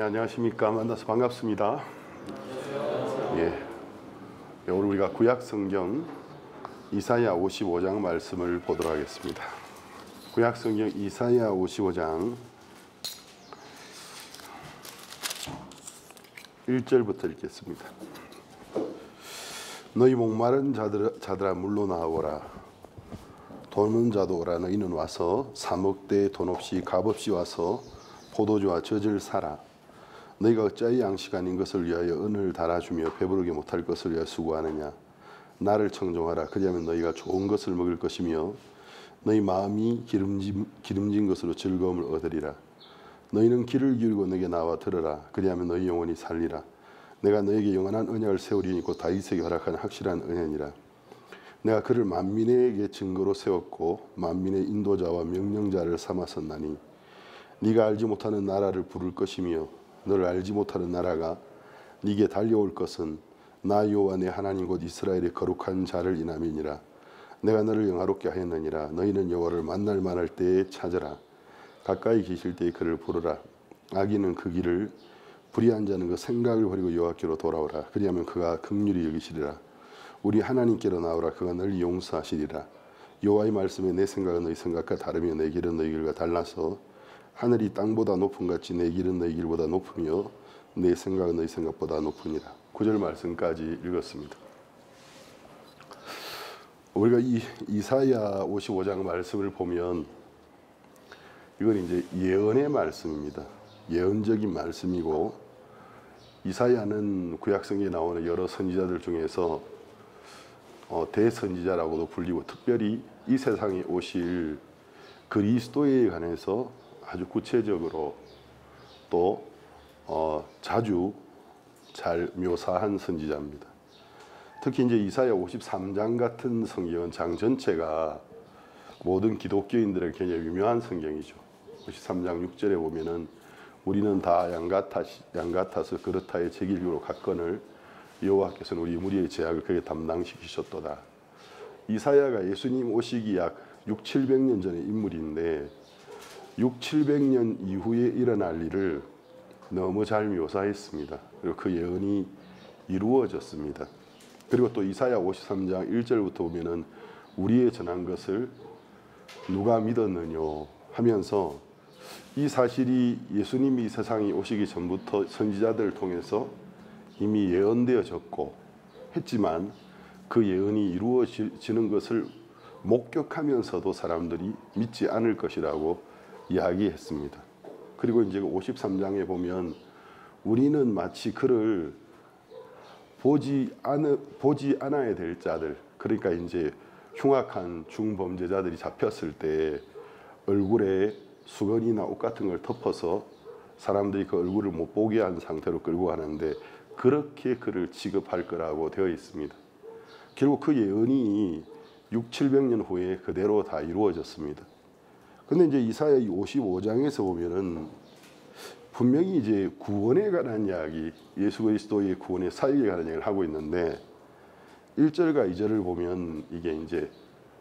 네, 안녕하십니까. 만나서 반갑습니다. 오늘 우리가 구약 성경 이사야 55장 말씀을 보도록 하겠습니다. 구약 성경 이사야 55장 1절부터 읽겠습니다. 너희 목마른 자들아 물로 나오라. 돈 없는 자도 오라. 너희는 와서 사먹되 돈 없이 값없이 와서 포도주와 젖을 사라. 너희가 어찌하여 양식 아닌 것을 위하여 은을 달아주며 배부르게 못할 것을 위하여 수고하느냐. 나를 청종하라. 그리하면 너희가 좋은 것을 먹을 것이며 너희 마음이 기름진 것으로 즐거움을 얻으리라. 너희는 귀를 기울이고 내게 나와 들으라. 그리하면 너희 영혼이 살리라. 내가 너에게 영원한 언약을 세우리니 곧 다윗에게 허락한 확실한 언약이라. 내가 그를 만민에게 증거로 세웠고 만민의 인도자와 명령자를 삼았었나니 네가 알지 못하는 나라를 부를 것이며 너를 알지 못하는 나라가 네게 달려올 것은 나 여호와 내 하나님 곧 이스라엘의 거룩한 자를 인함이니라. 내가 너를 영화롭게 하였느니라. 너희는 여호와를 만날 만할 때에 찾으라. 가까이 계실 때에 그를 부르라. 악인은 그 길을 불의한 자는 그 생각을 버리고 여호와께로 돌아오라. 그리하면 그가 긍휼히 여기시리라. 우리 하나님께로 나오라. 그가 널 용서하시리라. 여호와의 말씀에 내 생각은 너희 생각과 다르며 내 길은 너희 길과 달라서 하늘이 땅보다 높은 같이 내 길은 너희 길보다 높으며 내 생각은 너희 생각보다 높으니라. 9절 말씀까지 읽었습니다. 우리가 이 이사야 55장 말씀을 보면 이건 이제 예언의 말씀입니다. 예언적인 말씀이고 이사야는 구약성경에 나오는 여러 선지자들 중에서 대선지자라고도 불리고 특별히 이 세상에 오실 그리스도에 관해서 아주 구체적으로 또 자주 잘 묘사한 선지자입니다. 특히 이제 이사야 53장 같은 성경은 장 전체가 모든 기독교인들에게 굉장히 유명한 성경이죠. 53장 6절에 보면은 우리는 다 양 같아서 그렇다의 제 길로 갔거늘 여호와께서는 우리 무리의 죄악을 그에게 담당시키셨도다. 이사야가 예수님 오시기 약 600~700년 전의 인물인데 600~700년 이후에 일어날 일을 너무 잘 묘사했습니다. 그리고 그 예언이 이루어졌습니다. 그리고 또 이사야 53장 1절부터 보면은 우리의 전한 것을 누가 믿었느냐 하면서 이 사실이 예수님이 이 세상에 오시기 전부터 선지자들을 통해서 이미 예언되어졌고 했지만 그 예언이 이루어지는 것을 목격하면서도 사람들이 믿지 않을 것이라고 이야기했습니다. 그리고 이제 53장에 보면 우리는 마치 그를 보지 않아야 될 자들, 그러니까 이제 흉악한 중범죄자들이 잡혔을 때 얼굴에 수건이나 옷 같은 걸 덮어서 사람들이 그 얼굴을 못 보게 한 상태로 끌고 가는데 그렇게 그를 취급할 거라고 되어 있습니다. 결국 그 예언이 600~700년 후에 그대로 다 이루어졌습니다. 근데 이제 이사야 55장에서 보면은 분명히 이제 구원에 관한 이야기, 예수 그리스도의 구원의 사역에 관한 이야기를 하고 있는데 1절과 2절을 보면 이게 이제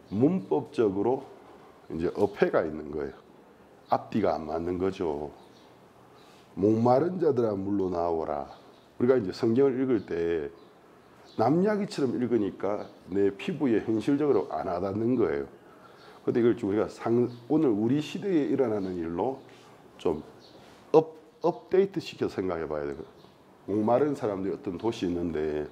문법적으로 이제 어폐가 있는 거예요. 앞뒤가 안 맞는 거죠. 목마른 자들아 물로 나오라. 우리가 이제 성경을 읽을 때 남이야기처럼 읽으니까 내 피부에 현실적으로 안 와닿는 거예요. 근데 이걸 우리가 오늘 우리 시대에 일어나는 일로 좀 업데이트 시켜서 생각해 봐야 돼요. 목마른 사람들이 어떤 도시 있는데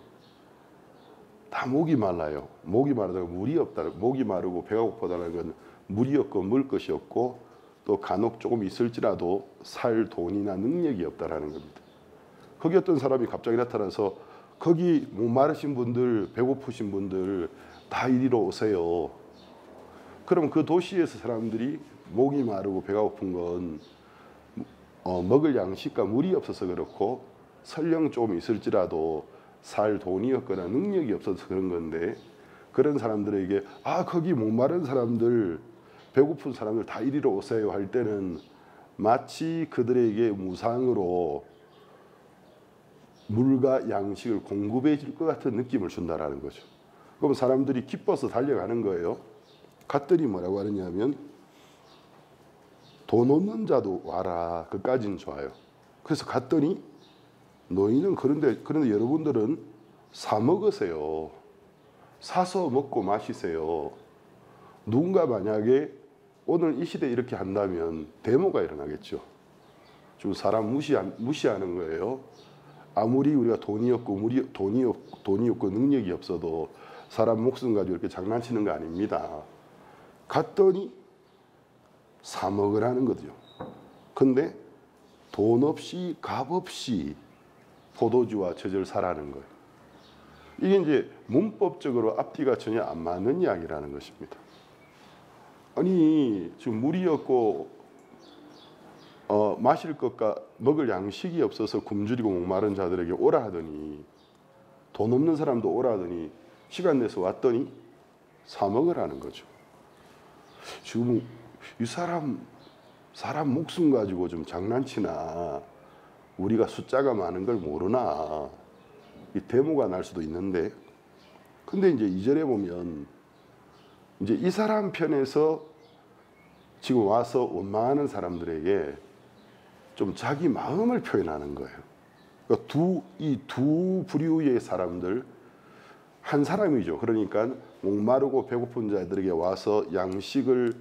다 목이 말라요. 목이 마르다가 물이 없다. 목이 마르고 배가 고프다는 건 물이 없고 먹을 것이 없고 또 간혹 조금 있을지라도 살 돈이나 능력이 없다라는 겁니다. 거기 어떤 사람이 갑자기 나타나서 거기 목마르신 분들, 배고프신 분들 다 이리로 오세요. 그럼 그 도시에서 사람들이 목이 마르고 배가 고픈 건 먹을 양식과 물이 없어서 그렇고 설령 좀 있을지라도 살 돈이 없거나 능력이 없어서 그런 건데 그런 사람들에게 거기 목마른 사람들, 배고픈 사람들 다 이리로 오세요 할 때는 마치 그들에게 무상으로 물과 양식을 공급해 줄 것 같은 느낌을 준다라는 거죠. 그럼 사람들이 기뻐서 달려가는 거예요. 갔더니 뭐라고 하느냐면 돈 없는 자도 와라. 그까지는 좋아요. 그래서 갔더니 너희는 그런데 여러분들은 사 먹으세요. 사서 먹고 마시세요. 누군가 만약에 오늘 이 시대에 이렇게 한다면 데모가 일어나겠죠. 지금 사람 무시하는 거예요. 아무리 우리가 돈이 없고 능력이 없어도 사람 목숨 가지고 이렇게 장난치는 거 아닙니다. 갔더니 사 먹으라는 거죠. 근데 돈 없이 값 없이 포도주와 젖을 사라는 거예요. 이게 이제 문법적으로 앞뒤가 전혀 안 맞는 이야기라는 것입니다. 아니 지금 물이 없고 마실 것과 먹을 양식이 없어서 굶주리고 목마른 자들에게 오라 하더니, 돈 없는 사람도 오라 하더니 시간 내서 왔더니 사 먹으라는 거죠. 지금 이 사람 목숨 가지고 좀 장난치나, 우리가 숫자가 많은 걸 모르나, 이 데모가 날 수도 있는데, 근데 이제 2절에 보면 이제 이 사람 편에서 지금 와서 원망하는 사람들에게 좀 자기 마음을 표현하는 거예요. 그러니까 이 두 부류의 사람들, 한 사람이죠. 그러니까 목마르고 배고픈 자들에게 와서 양식을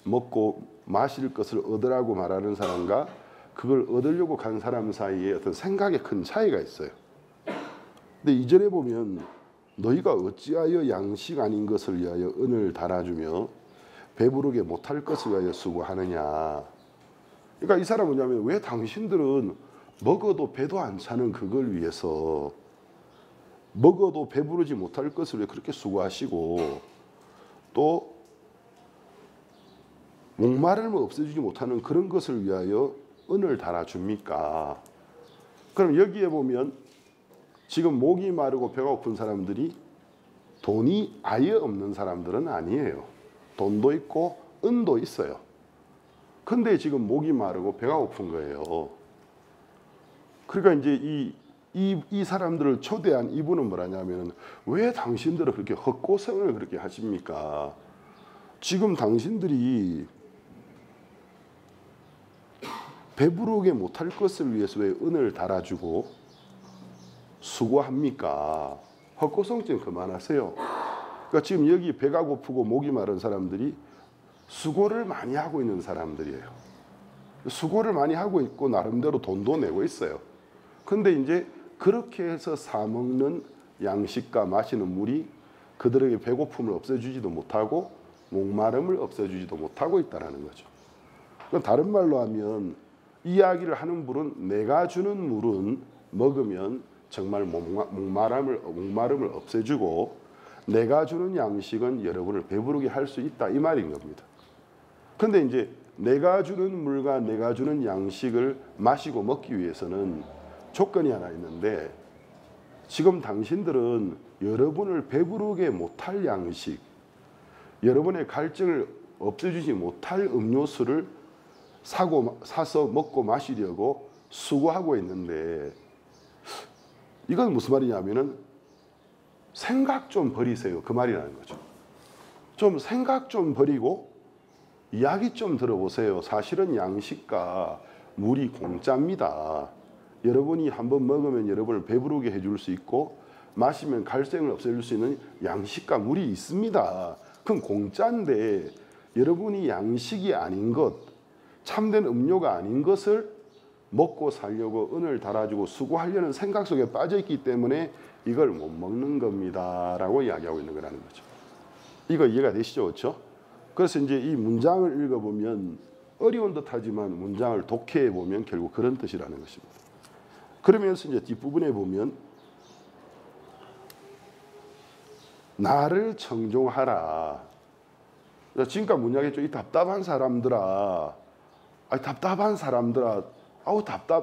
먹고 마실 것을 얻으라고 말하는 사람과 그걸 얻으려고 간 사람 사이에 어떤 생각의 큰 차이가 있어요. 근데 2절에 보면 너희가 어찌하여 양식 아닌 것을 위하여 은을 달아주며 배부르게 못할 것을 위하여 수고하느냐. 그러니까 이 사람은 뭐냐면, 왜 당신들은 먹어도 배도 안 차는 그걸 위해서, 먹어도 배부르지 못할 것을 위해 그렇게 수고하시고, 또 목마름을 없애주지 못하는 그런 것을 위하여 은을 달아줍니까? 그럼 여기에 보면 지금 목이 마르고 배가 고픈 사람들이 돈이 아예 없는 사람들은 아니에요. 돈도 있고 은도 있어요. 근데 지금 목이 마르고 배가 고픈 거예요. 그러니까 이제 이 사람들을 초대한 이분은 뭐라냐면, 왜 당신들은 그렇게 헛고생을 그렇게 하십니까? 지금 당신들이 배부르게 못할 것을 위해서 왜 은을 달아주고 수고합니까? 헛고생 좀 그만하세요. 그러니까 지금 여기 배가 고프고 목이 마른 사람들이 수고를 많이 하고 있는 사람들이에요. 수고를 많이 하고 있고 나름대로 돈도 내고 있어요. 근데 이제 그렇게 해서 사 먹는 양식과 마시는 물이 그들에게 배고픔을 없애주지도 못하고 목마름을 없애주지도 못하고 있다는 거죠. 다른 말로 하면, 이야기를 하는 분은 내가 주는 물은 먹으면 정말 목마름을 없애주고, 내가 주는 양식은 여러분을 배부르게 할 수 있다, 이 말인 겁니다. 근데 이제 내가 주는 물과 내가 주는 양식을 마시고 먹기 위해서는 조건이 하나 있는데, 지금 당신들은 여러분을 배부르게 못할 양식, 여러분의 갈증을 없애주지 못할 음료수를 사서 먹고 마시려고 수고하고 있는데, 이건 무슨 말이냐면은 생각 좀 버리세요, 그 말이라는 거죠. 좀 생각 좀 버리고 이야기 좀 들어보세요. 사실은 양식과 물이 공짜입니다. 여러분이 한번 먹으면 여러분을 배부르게 해줄 수 있고, 마시면 갈증을 없애줄 수 있는 양식과 물이 있습니다. 그건 공짜인데, 여러분이 양식이 아닌 것, 참된 음료가 아닌 것을 먹고 살려고 은을 달아주고 수고하려는 생각 속에 빠져있기 때문에 이걸 못 먹는 겁니다 라고 이야기하고 있는 거라는 거죠. 이거 이해가 되시죠? 그렇죠? 그래서 이제 이 문장을 읽어보면 어려운 듯하지만 문장을 독해해 보면 결국 그런 뜻이라는 것입니다. 그러면서 이제 뒷부분에 보면 나를 청종하라. 지금까지 문장했죠. 이 답답한 사람들아,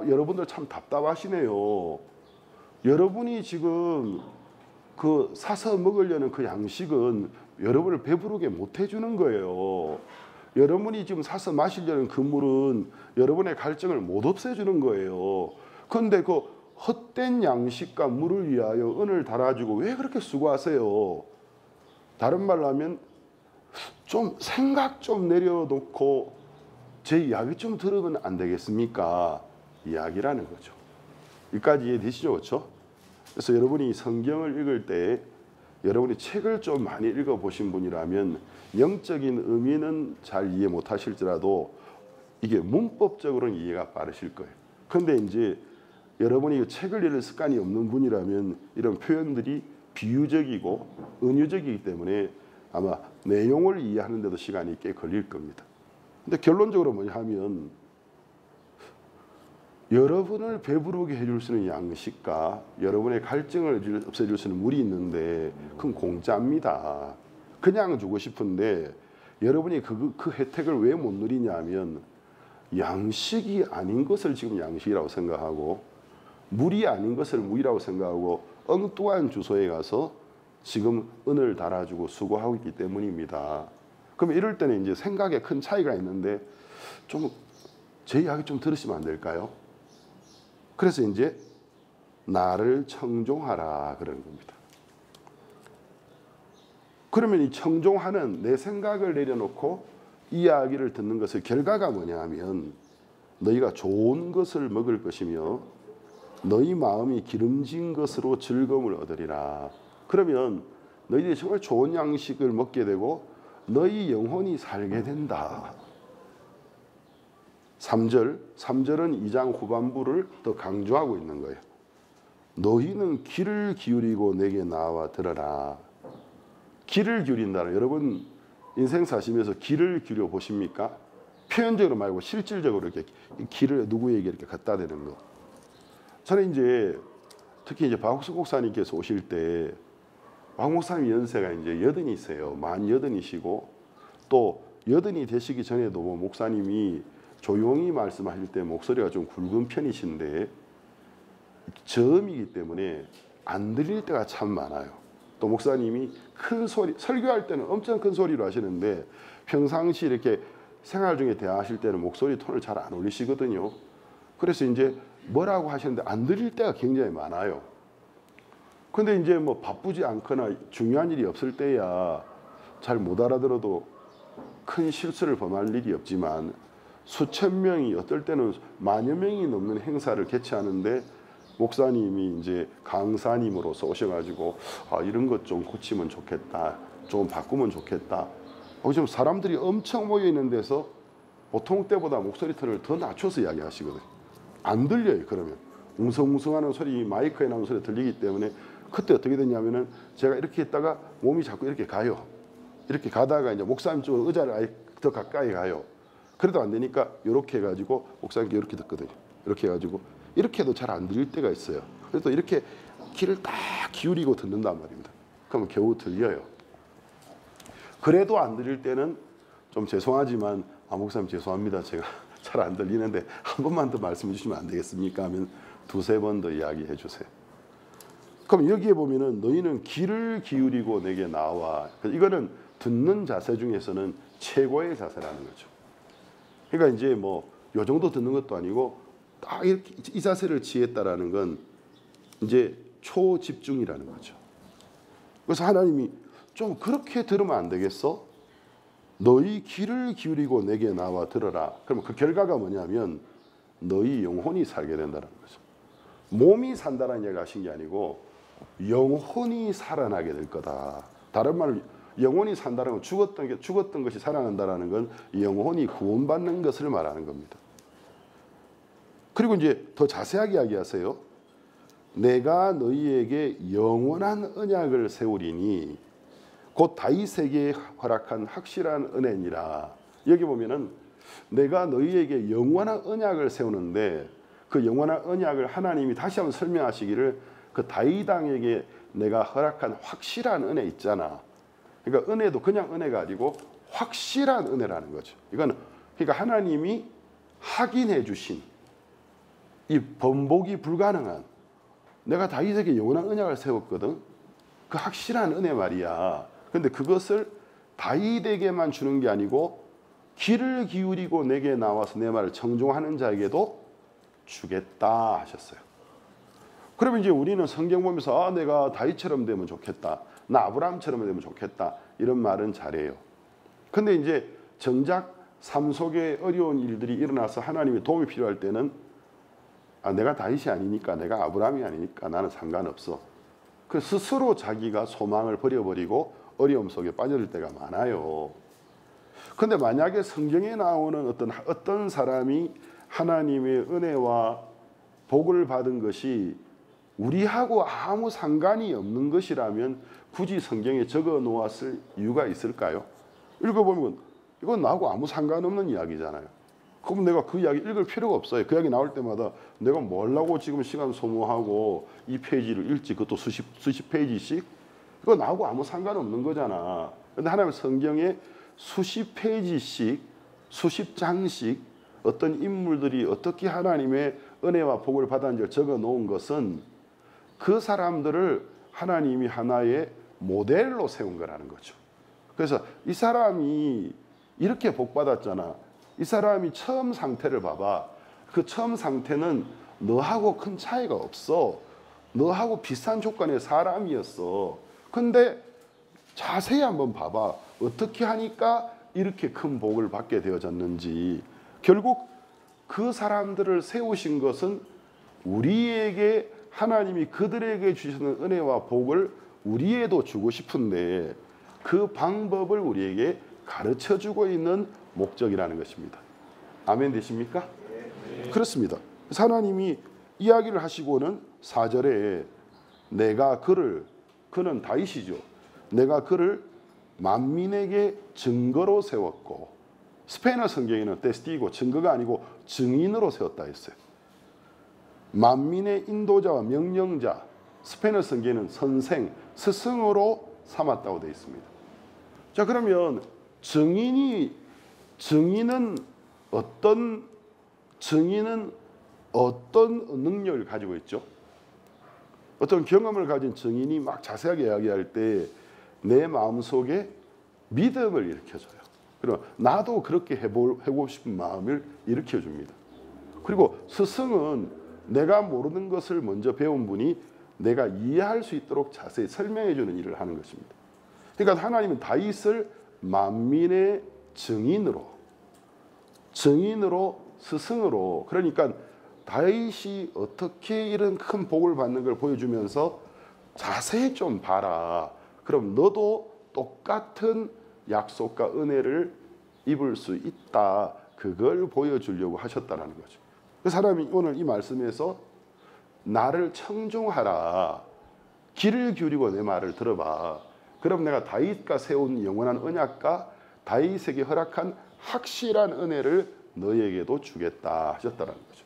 여러분들 참 답답하시네요. 여러분이 지금 그 사서 먹으려는 그 양식은 여러분을 배부르게 못 해주는 거예요. 여러분이 지금 사서 마시려는 그 물은 여러분의 갈증을 못 없애주는 거예요. 그런데 그 헛된 양식과 물을 위하여 은을 달아주고 왜 그렇게 수고하세요? 다른 말로 하면 좀 생각 좀 내려놓고 제 이야기 좀 들으면 안 되겠습니까? 이야기라는 거죠. 여기까지 이해되시죠? 그렇죠? 그래서 여러분이 성경을 읽을 때 여러분이 책을 좀 많이 읽어보신 분이라면 영적인 의미는 잘 이해 못하실지라도 이게 문법적으로는 이해가 빠르실 거예요. 그런데 이제 여러분이 책을 읽을 습관이 없는 분이라면 이런 표현들이 비유적이고 은유적이기 때문에 아마 내용을 이해하는 데도 시간이 꽤 걸릴 겁니다. 근데 결론적으로 뭐냐 하면 여러분을 배부르게 해줄 수 있는 양식과 여러분의 갈증을 없애줄 수 있는 물이 있는데 그건 공짜입니다. 그냥 주고 싶은데 여러분이 그 혜택을 왜 못 누리냐 하면 양식이 아닌 것을 지금 양식이라고 생각하고 물이 아닌 것을 물이라고 생각하고 엉뚱한 주소에 가서 지금 은을 달아주고 수고하고 있기 때문입니다. 그럼 이럴 때는 이제 생각에 큰 차이가 있는데 좀 제 이야기 좀 들으시면 안 될까요? 그래서 이제 나를 청종하라 그러는 겁니다. 그러면 이 청종하는 내 생각을 내려놓고 이야기를 듣는 것의 결과가 뭐냐 하면 너희가 좋은 것을 먹을 것이며 너희 마음이 기름진 것으로 즐거움을 얻으리라. 그러면 너희들이 정말 좋은 양식을 먹게 되고 너희 영혼이 살게 된다. 3절은 2장 후반부를 더 강조하고 있는 거예요. 너희는 귀를 기울이고 내게 나와 들어라. 귀를 기울인다. 여러분 인생 사시면서 귀를 기울여 보십니까? 표현적으로 말고 실질적으로 이렇게 귀를 누구에게 이렇게 갖다 대는 거. 저는 이제 특히 이제 박옥수 목사님께서 오실 때 박 목사님 연세가 이제 80이세요. 만 80이시고 또 80이 되시기 전에도 뭐 목사님이 조용히 말씀하실 때 목소리가 좀 굵은 편이신데 저음이기 때문에 안 들릴 때가 참 많아요. 또 목사님이 큰 소리, 설교할 때는 엄청 큰 소리로 하시는데 평상시 이렇게 생활 중에 대화하실 때는 목소리 톤을 잘 안 올리시거든요. 그래서 이제 뭐라고 하시는데 안 들릴 때가 굉장히 많아요. 근데 이제 뭐 바쁘지 않거나 중요한 일이 없을 때야 잘 못 알아들어도 큰 실수를 범할 일이 없지만 수천 명이 어떨 때는 만여 명이 넘는 행사를 개최하는데 목사님이 이제 강사님으로서 오셔가지고 이런 것 좀 고치면 좋겠다, 좀 바꾸면 좋겠다. 지금 사람들이 엄청 모여 있는 데서 보통 때보다 목소리 톤을 더 낮춰서 이야기하시거든요. 안 들려요. 그러면 웅성웅성하는 소리, 마이크에 나오는 소리 들리기 때문에 그때 어떻게 됐냐면은 제가 이렇게 있다가 몸이 자꾸 이렇게 가요. 이렇게 가다가 이제 목사님 쪽으로 의자를 아예 더 가까이 가요. 그래도 안 되니까 이렇게 해가지고 목사님께 이렇게 듣거든요. 이렇게 해가지고 이렇게 해도 잘 안 들릴 때가 있어요. 그래서 이렇게 귀를 딱 기울이고 듣는단 말입니다. 그러면 겨우 들려요. 그래도 안 들릴 때는 좀 죄송하지만 목사님 죄송합니다. 제가 잘 안 들리는데 한 번만 더 말씀해 주시면 안 되겠습니까? 하면 두세 번 더 이야기해 주세요. 그럼 여기에 보면은 너희는 귀를 기울이고 내게 나와. 이거는 듣는 자세 중에서는 최고의 자세라는 거죠. 그러니까 이제 뭐 요 정도 듣는 것도 아니고 딱 이렇게 이 자세를 취했다라는 건 이제 초집중이라는 거죠. 그래서 하나님이 좀 그렇게 들으면 안 되겠어? 너희 귀를 기울이고 내게 나와 들어라. 그러면 그 결과가 뭐냐면 너희 영혼이 살게 된다는 거죠. 몸이 산다는 이야기를 하신 게 아니고 영혼이 살아나게 될 거다. 다른 말로 영혼이 산다는 건 죽었던 것이 살아난다는 건 영혼이 구원받는 것을 말하는 겁니다. 그리고 이제 더 자세하게 이야기하세요. 내가 너희에게 영원한 언약을 세우리니 곧 다윗에게 허락한 확실한 은혜니라. 여기 보면은 내가 너희에게 영원한 언약을 세우는데 그 영원한 언약을 하나님이 다시 한번 설명하시기를 그 다윗 왕에게 내가 허락한 확실한 은혜 있잖아. 그러니까 은혜도 그냥 은혜가 아니고 확실한 은혜라는 거죠. 이건 그러니까 하나님이 확인해 주신 이 번복이 불가능한 내가 다윗에게 영원한 언약을 세웠거든. 그 확실한 은혜 말이야. 근데 그것을 다윗에게만 주는 게 아니고 귀를 기울이고 내게 나와서 내 말을 청종하는 자에게도 주겠다 하셨어요. 그러면 이제 우리는 성경 보면서 내가 다윗처럼 되면 좋겠다. 나 아브라함처럼 되면 좋겠다. 이런 말은 잘해요. 근데 이제 정작 삶 속에 어려운 일들이 일어나서 하나님의 도움이 필요할 때는 내가 다윗이 아니니까, 내가 아브라함이 아니니까 나는 상관없어. 그 스스로 자기가 소망을 버려버리고 어려움 속에 빠질 때가 많아요. 근데 만약에 성경에 나오는 어떤 사람이 하나님의 은혜와 복을 받은 것이 우리하고 아무 상관이 없는 것이라면 굳이 성경에 적어 놓았을 이유가 있을까요? 읽어보면 이건 나하고 아무 상관없는 이야기잖아요. 그럼 내가 그 이야기 읽을 필요가 없어요. 그 이야기 나올 때마다 내가 뭐하려고 지금 시간 소모하고 이 페이지를 읽지, 그것도 수십 페이지씩. 이거 나하고 아무 상관없는 거잖아. 근데 하나님은 성경에 수십 페이지씩, 수십 장씩 어떤 인물들이 어떻게 하나님의 은혜와 복을 받았는지를 적어 놓은 것은 그 사람들을 하나님이 하나의 모델로 세운 거라는 거죠. 그래서 이 사람이 이렇게 복 받았잖아. 이 사람이 처음 상태를 봐봐. 그 처음 상태는 너하고 큰 차이가 없어. 너하고 비슷한 조건의 사람이었어. 근데 자세히 한번 봐봐. 어떻게 하니까 이렇게 큰 복을 받게 되어졌는지. 결국 그 사람들을 세우신 것은 우리에게 하나님이 그들에게 주시는 은혜와 복을 우리에도 주고 싶은데 그 방법을 우리에게 가르쳐주고 있는 목적이라는 것입니다. 아멘 되십니까? 네. 그렇습니다. 그래서 하나님이 이야기를 하시고는 4절에 그는 다윗이죠. 내가 그를 만민에게 증거로 세웠고, 스페인어 성경에는 테스티고 증거가 아니고 증인으로 세웠다 했어요. 만민의 인도자와 명령자, 스페인어 성경에는 선생, 스승으로 삼았다고 되어 있습니다. 자, 그러면 증인은 어떤 능력을 가지고 있죠? 어떤 경험을 가진 증인이 막 자세하게 이야기할 때 내 마음속에 믿음을 일으켜줘요. 그리고 나도 그렇게 해보고 싶은 마음을 일으켜줍니다. 그리고 스승은 내가 모르는 것을 먼저 배운 분이 내가 이해할 수 있도록 자세히 설명해주는 일을 하는 것입니다. 그러니까 하나님은 다윗을 만민의 증인으로, 스승으로, 그러니까 다윗이 어떻게 이런 큰 복을 받는 걸 보여주면서 자세히 좀 봐라. 그럼 너도 똑같은 약속과 은혜를 입을 수 있다. 그걸 보여주려고 하셨다는 거죠. 그 사람이 오늘 이 말씀에서 나를 청종하라. 귀를 기울이고 내 말을 들어봐. 그럼 내가 다윗과 세운 영원한 언약과 다윗에게 허락한 확실한 은혜를 너에게도 주겠다 하셨다는 거죠.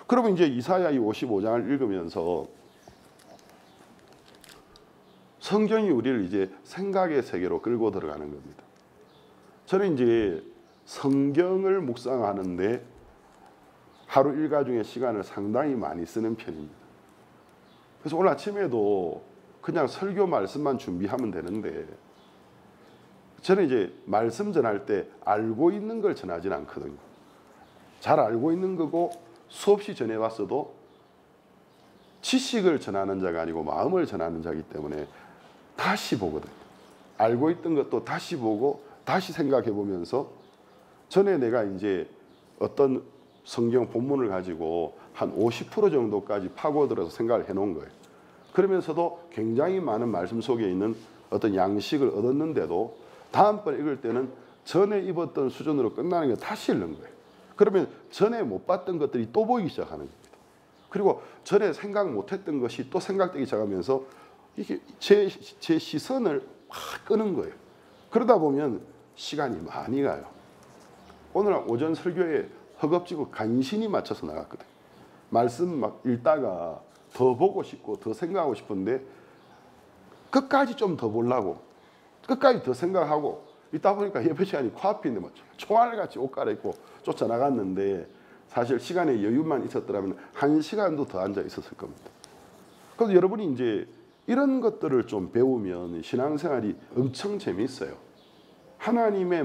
그러면 이제 이사야 55장을 읽으면서 성경이 우리를 이제 생각의 세계로 끌고 들어가는 겁니다. 저는 이제 성경을 묵상하는데 하루 일과 중에 시간을 상당히 많이 쓰는 편입니다. 그래서 오늘 아침에도 그냥 설교 말씀만 준비하면 되는데 저는 이제 말씀 전할 때 알고 있는 걸 전하진 않거든요. 잘 알고 있는 거고 수없이 전해왔어도 지식을 전하는 자가 아니고 마음을 전하는 자이기 때문에 다시 보거든요. 알고 있던 것도 다시 보고 다시 생각해 보면서 전에 내가 이제 어떤 성경 본문을 가지고 한 50% 정도까지 파고들어서 생각을 해놓은 거예요. 그러면서도 굉장히 많은 말씀 속에 있는 어떤 양식을 얻었는데도 다음번 읽을 때는 전에 입었던 수준으로 끝나는 게 다시 읽는 거예요. 그러면 전에 못 봤던 것들이 또 보이기 시작하는 겁니다. 그리고 전에 생각 못했던 것이 또 생각되기 시작하면서 이게 제 시선을 확 끄는 거예요. 그러다 보면 시간이 많이 가요. 오늘 오전 설교에 허겁지겁 간신히 맞춰서 나갔거든요. 말씀 막 읽다가 더 보고 싶고 더 생각하고 싶은데 끝까지 좀 더 보려고 끝까지 더 생각하고 있다 보니까 예배 시간이 코앞인데 뭐 총알같이 옷 갈아입고 쫓아나갔는데 사실 시간에 여유만 있었더라면 1시간도 더 앉아 있었을 겁니다. 그래서 여러분이 이제 이런 것들을 좀 배우면 신앙생활이 엄청 재미있어요. 하나님의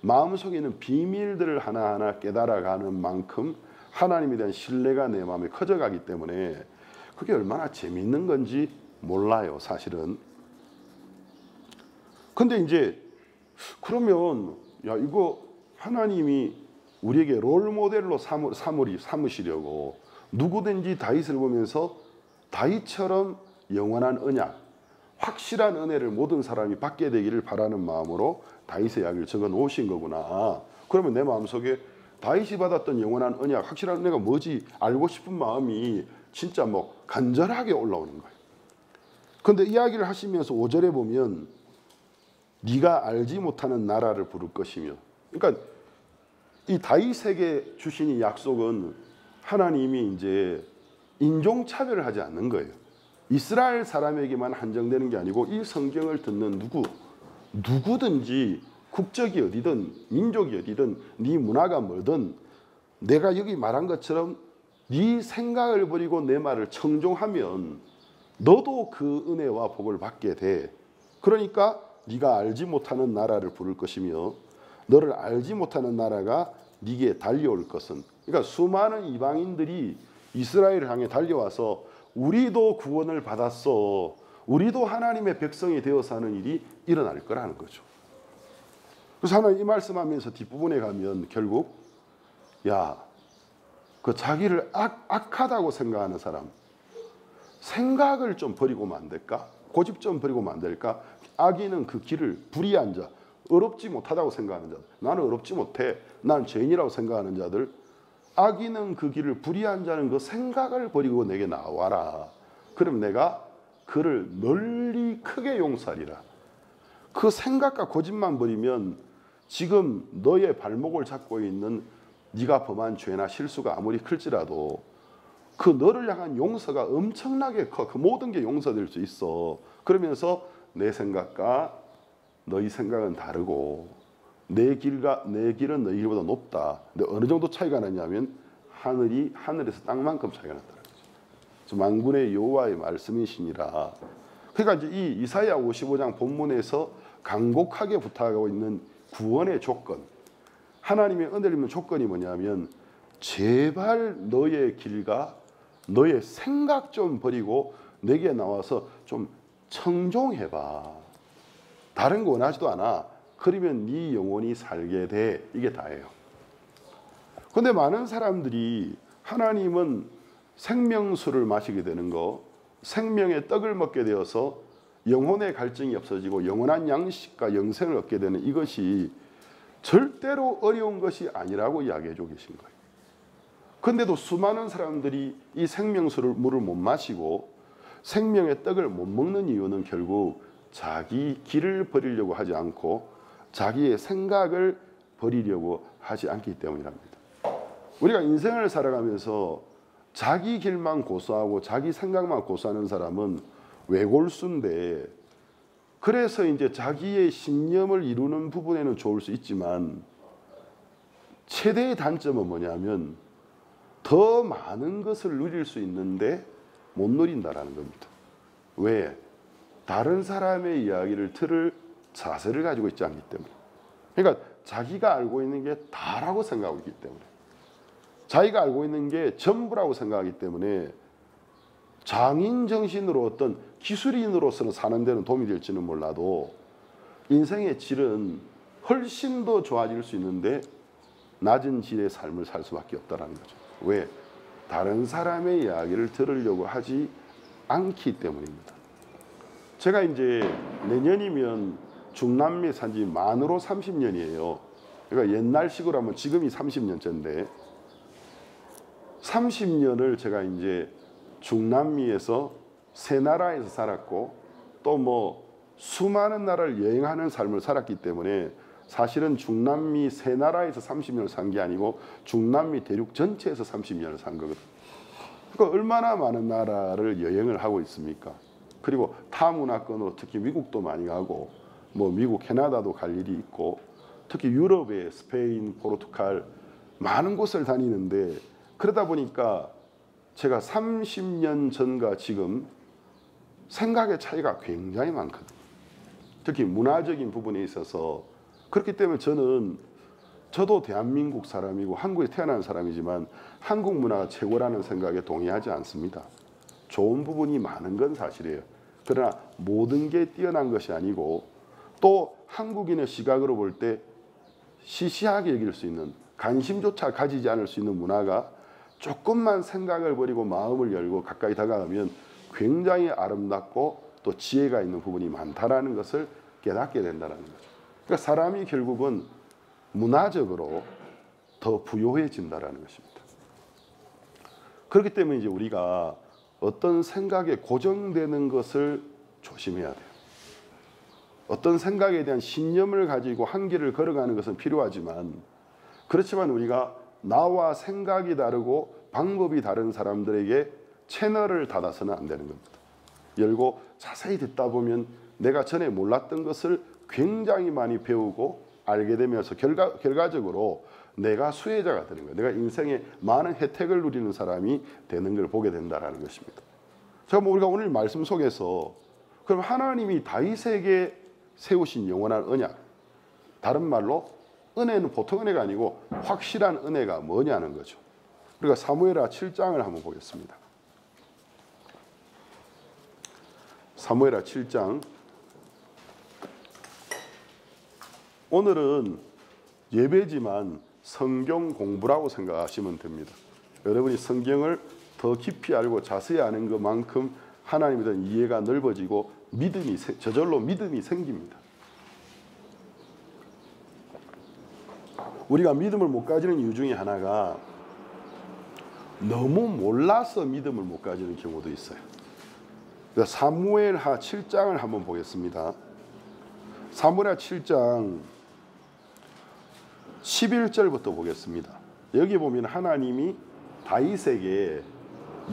마음속에 있는 비밀들을 하나하나 깨달아가는 만큼 하나님에 대한 신뢰가 내 마음에 커져가기 때문에 그게 얼마나 재미있는 건지 몰라요, 사실은. 근데 이제 그러면 야 이거 하나님이 우리에게 롤 모델로 삼으시려고 누구든지 다윗을 보면서 다윗처럼 영원한 언약, 확실한 은혜를 모든 사람이 받게 되기를 바라는 마음으로 다윗의 이야기를 적어 놓으신 거구나. 그러면 내 마음속에 다윗이 받았던 영원한 언약, 확실한 은혜가 뭐지 알고 싶은 마음이 진짜 뭐 간절하게 올라오는 거예요. 그런데 이야기를 하시면서 5절에 보면 네가 알지 못하는 나라를 부를 것이며, 그러니까 이 다윗에게 주신 이 약속은 하나님이 이제 인종차별을 하지 않는 거예요. 이스라엘 사람에게만 한정되는 게 아니고 이 성경을 듣는 누구든지 국적이 어디든 민족이 어디든 네 문화가 뭐든 내가 여기 말한 것처럼 네 생각을 버리고 내 말을 청종하면 너도 그 은혜와 복을 받게 돼. 그러니까 네가 알지 못하는 나라를 부를 것이며 너를 알지 못하는 나라가 네게 달려올 것은, 그러니까 수많은 이방인들이 이스라엘을 향해 달려와서 우리도 구원을 받았어, 우리도 하나님의 백성이 되어서 하는 일이 일어날 거라는 거죠. 그래서 하나님 이 말씀하면서 뒷부분에 가면 결국 그 자기를 악하다고 생각하는 사람, 생각을 좀 버리고만 안 될까? 고집 좀 버리고만 안 될까? 악인은 그 길을 불의한 자, 어렵지 못하다고 생각하는 자들, 나는 어렵지 못해, 난 죄인이라고 생각하는 자들, 악인은 그 길을 불의한 자는 그 생각을 버리고 내게 나와라. 그럼 내가 그를 널리 크게 용서하리라. 그 생각과 고집만 버리면 지금 너의 발목을 잡고 있는 네가 범한 죄나 실수가 아무리 클지라도 그 너를 향한 용서가 엄청나게 커. 그 모든 게 용서될 수 있어. 그러면서 내 생각과 너희 생각은 다르고 내 길은 너희 길보다 높다. 근데 어느 정도 차이가 나냐면 하늘이 하늘에서 땅만큼 차이가 났다는 거죠. 만군의 여호와의 말씀이시니라. 그러니까 이제 이 이사야 55장 본문에서 간곡하게 부탁하고 있는 구원의 조건, 하나님의 은혜를 입는 조건이 뭐냐면 제발 너의 길과 너의 생각 좀 버리고 내게 나와서 좀 청종해봐. 다른 거 원하지도 않아. 그러면 네 영혼이 살게 돼. 이게 다예요. 그런데 많은 사람들이 하나님은 생명수를 마시게 되는 거, 생명의 떡을 먹게 되어서 영혼의 갈증이 없어지고 영원한 양식과 영생을 얻게 되는 이것이 절대로 어려운 것이 아니라고 이야기해 주고 계신 거예요. 그런데도 수많은 사람들이 이 생명수를 물을 못 마시고 생명의 떡을 못 먹는 이유는 결국 자기 길을 버리려고 하지 않고 자기의 생각을 버리려고 하지 않기 때문이랍니다. 우리가 인생을 살아가면서 자기 길만 고수하고 자기 생각만 고수하는 사람은 외골수인데, 그래서 이제 자기의 신념을 이루는 부분에는 좋을 수 있지만 최대의 단점은 뭐냐면 더 많은 것을 누릴 수 있는데 못 누린다라는 겁니다. 왜? 다른 사람의 이야기를 들을 자세를 가지고 있지 않기 때문에. 그러니까 자기가 알고 있는 게 다라고 생각하고 있기 때문에, 자기가 알고 있는 게 전부라고 생각하기 때문에 장인 정신으로 어떤 기술인으로서는 사는 데는 도움이 될지는 몰라도 인생의 질은 훨씬 더 좋아질 수 있는데 낮은 질의 삶을 살 수밖에 없다는 거죠. 왜? 다른 사람의 이야기를 들으려고 하지 않기 때문입니다. 제가 이제 내년이면 중남미 산지 만으로 30년이에요. 그러니까 옛날식으로 하면 지금이 30년째인데 30년을 제가 이제 중남미에서 세 나라에서 살았고 또 뭐 수많은 나라를 여행하는 삶을 살았기 때문에 사실은 중남미 세 나라에서 30년을 산 게 아니고 중남미 대륙 전체에서 30년을 산 거거든요. 그러니까 얼마나 많은 나라를 여행을 하고 있습니까? 그리고 타문화권으로 특히 미국도 많이 가고 뭐 미국 캐나다도 갈 일이 있고 특히 유럽에 스페인, 포르투갈 많은 곳을 다니는데, 그러다 보니까 제가 30년 전과 지금 생각의 차이가 굉장히 많거든요. 특히 문화적인 부분에 있어서. 그렇기 때문에 저도 대한민국 사람이고 한국에 태어난 사람이지만 한국 문화가 최고라는 생각에 동의하지 않습니다. 좋은 부분이 많은 건 사실이에요. 그러나 모든 게 뛰어난 것이 아니고 또 한국인의 시각으로 볼 때 시시하게 여길 수 있는 관심조차 가지지 않을 수 있는 문화가 조금만 생각을 버리고 마음을 열고 가까이 다가가면 굉장히 아름답고 또 지혜가 있는 부분이 많다라는 것을 깨닫게 된다는 거죠. 그러니까 사람이 결국은 문화적으로 더 부유해진다라는 것입니다. 그렇기 때문에 이제 우리가 어떤 생각에 고정되는 것을 조심해야 돼요. 어떤 생각에 대한 신념을 가지고 한 길을 걸어가는 것은 필요하지만, 그렇지만 우리가 나와 생각이 다르고 방법이 다른 사람들에게 채널을 닫아서는 안 되는 겁니다. 열고 자세히 듣다 보면 내가 전에 몰랐던 것을 굉장히 많이 배우고 알게 되면서 결과적으로 내가 수혜자가 되는 거예요. 내가 인생에 많은 혜택을 누리는 사람이 되는 걸 보게 된다는 것입니다. 자, 우리가 오늘 말씀 속에서 그럼 하나님이 다윗에게 세우신 영원한 언약, 다른 말로 은혜는 보통 은혜가 아니고 확실한 은혜가 뭐냐는 거죠. 우리가 사무엘하 7장을 한번 보겠습니다. 사무엘하 7장. 오늘은 예배지만 성경 공부라고 생각하시면 됩니다. 여러분이 성경을 더 깊이 알고 자세히 아는 것만큼 하나님에 대한 이해가 넓어지고 저절로 믿음이 생깁니다. 우리가 믿음을 못 가지는 이유 중에 하나가 너무 몰라서 믿음을 못 가지는 경우도 있어요. 사무엘하 7장을 한번 보겠습니다. 사무엘하 7장 11절부터 보겠습니다. 여기 보면 하나님이 다윗에게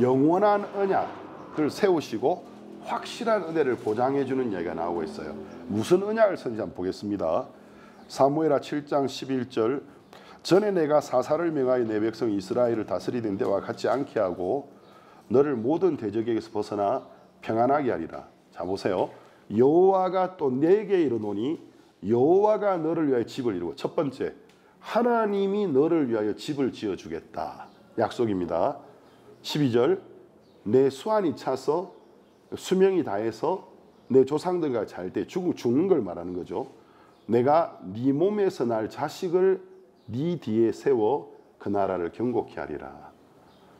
영원한 언약을 세우시고 확실한 은혜를 보장해 주는 이야기가 나오고 있어요. 무슨 언약을 썼는지 한번 보겠습니다. 사무엘하 7장 11절. 전에 내가 사사를 명하여 내 백성 이스라엘을 다스리던 때와 같지 않게 하고 너를 모든 대적에게서 벗어나 평안하게 하리라. 자, 보세요. 여호와가 또 내게 이르노니 여호와가 너를 위하여 집을 이루고, 첫 번째, 하나님이 너를 위하여 집을 지어주겠다. 약속입니다. 12절. 내 수완이 차서 수명이 다해서 내 조상들과 잘 때 죽는 걸 말하는 거죠. 내가 네 몸에서 날 자식을 네 뒤에 세워 그 나라를 경고케 하리라.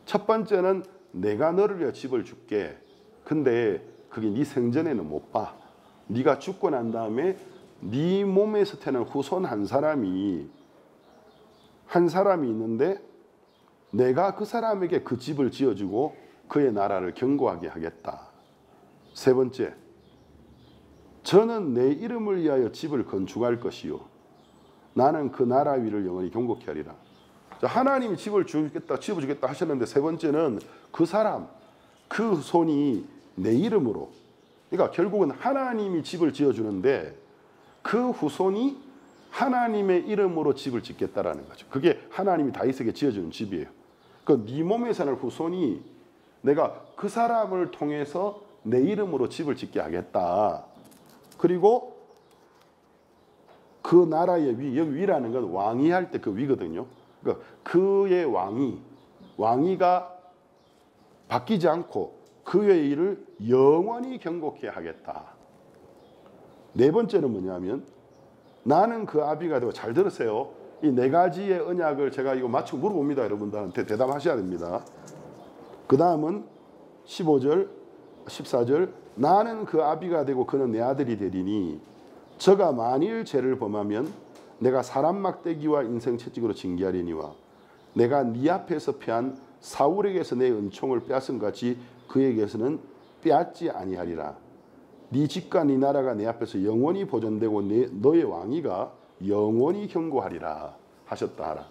첫 번째는 내가 너를 위하여 집을 줄게. 근데 그게 네 생전에는 못 봐. 네가 죽고 난 다음에 네 몸에서 태어난 후손 한 사람이 있는데 내가 그 사람에게 그 집을 지어주고 그의 나라를 견고하게 하겠다. 세 번째, 저는 내 이름을 위하여 집을 건축할 것이요 나는 그 나라 위를 영원히 경고케 하리라. 하나님이 집을 지어주겠다 하셨는데, 세 번째는 그 사람, 그 손이 내 이름으로, 그러니까 결국은 하나님이 집을 지어주는데 그 후손이 하나님의 이름으로 집을 짓겠다라는 거죠. 그게 하나님이 다윗에게 지어주는 집이에요. 그 네 몸에서 날 후손이 내가 그 사람을 통해서 내 이름으로 집을 짓게 하겠다. 그리고 그 나라의 위, 여기 위라는 건 왕위 할 때 그 위거든요. 그러니까 그의 왕위가 바뀌지 않고 그의 일을 영원히 경고케 하겠다. 네 번째는 뭐냐면 나는 그 아비가 되고, 잘 들으세요. 이 네 가지의 언약을 제가 이거 맞추고 물어봅니다. 여러분들한테 대답하셔야 됩니다. 그 다음은 15절, 14절. 나는 그 아비가 되고 그는 내 아들이 되리니 저가 만일 죄를 범하면 내가 사람 막대기와 인생 채찍으로 징계하리니와 내가 네 앞에서 패한 사울에게서 내 은총을 빼앗은 같이 그에게서는 빼앗지 아니하리라. 네 집과 네 나라가 내 앞에서 영원히 보존되고 너의 왕위가 영원히 견고하리라 하셨다 하라.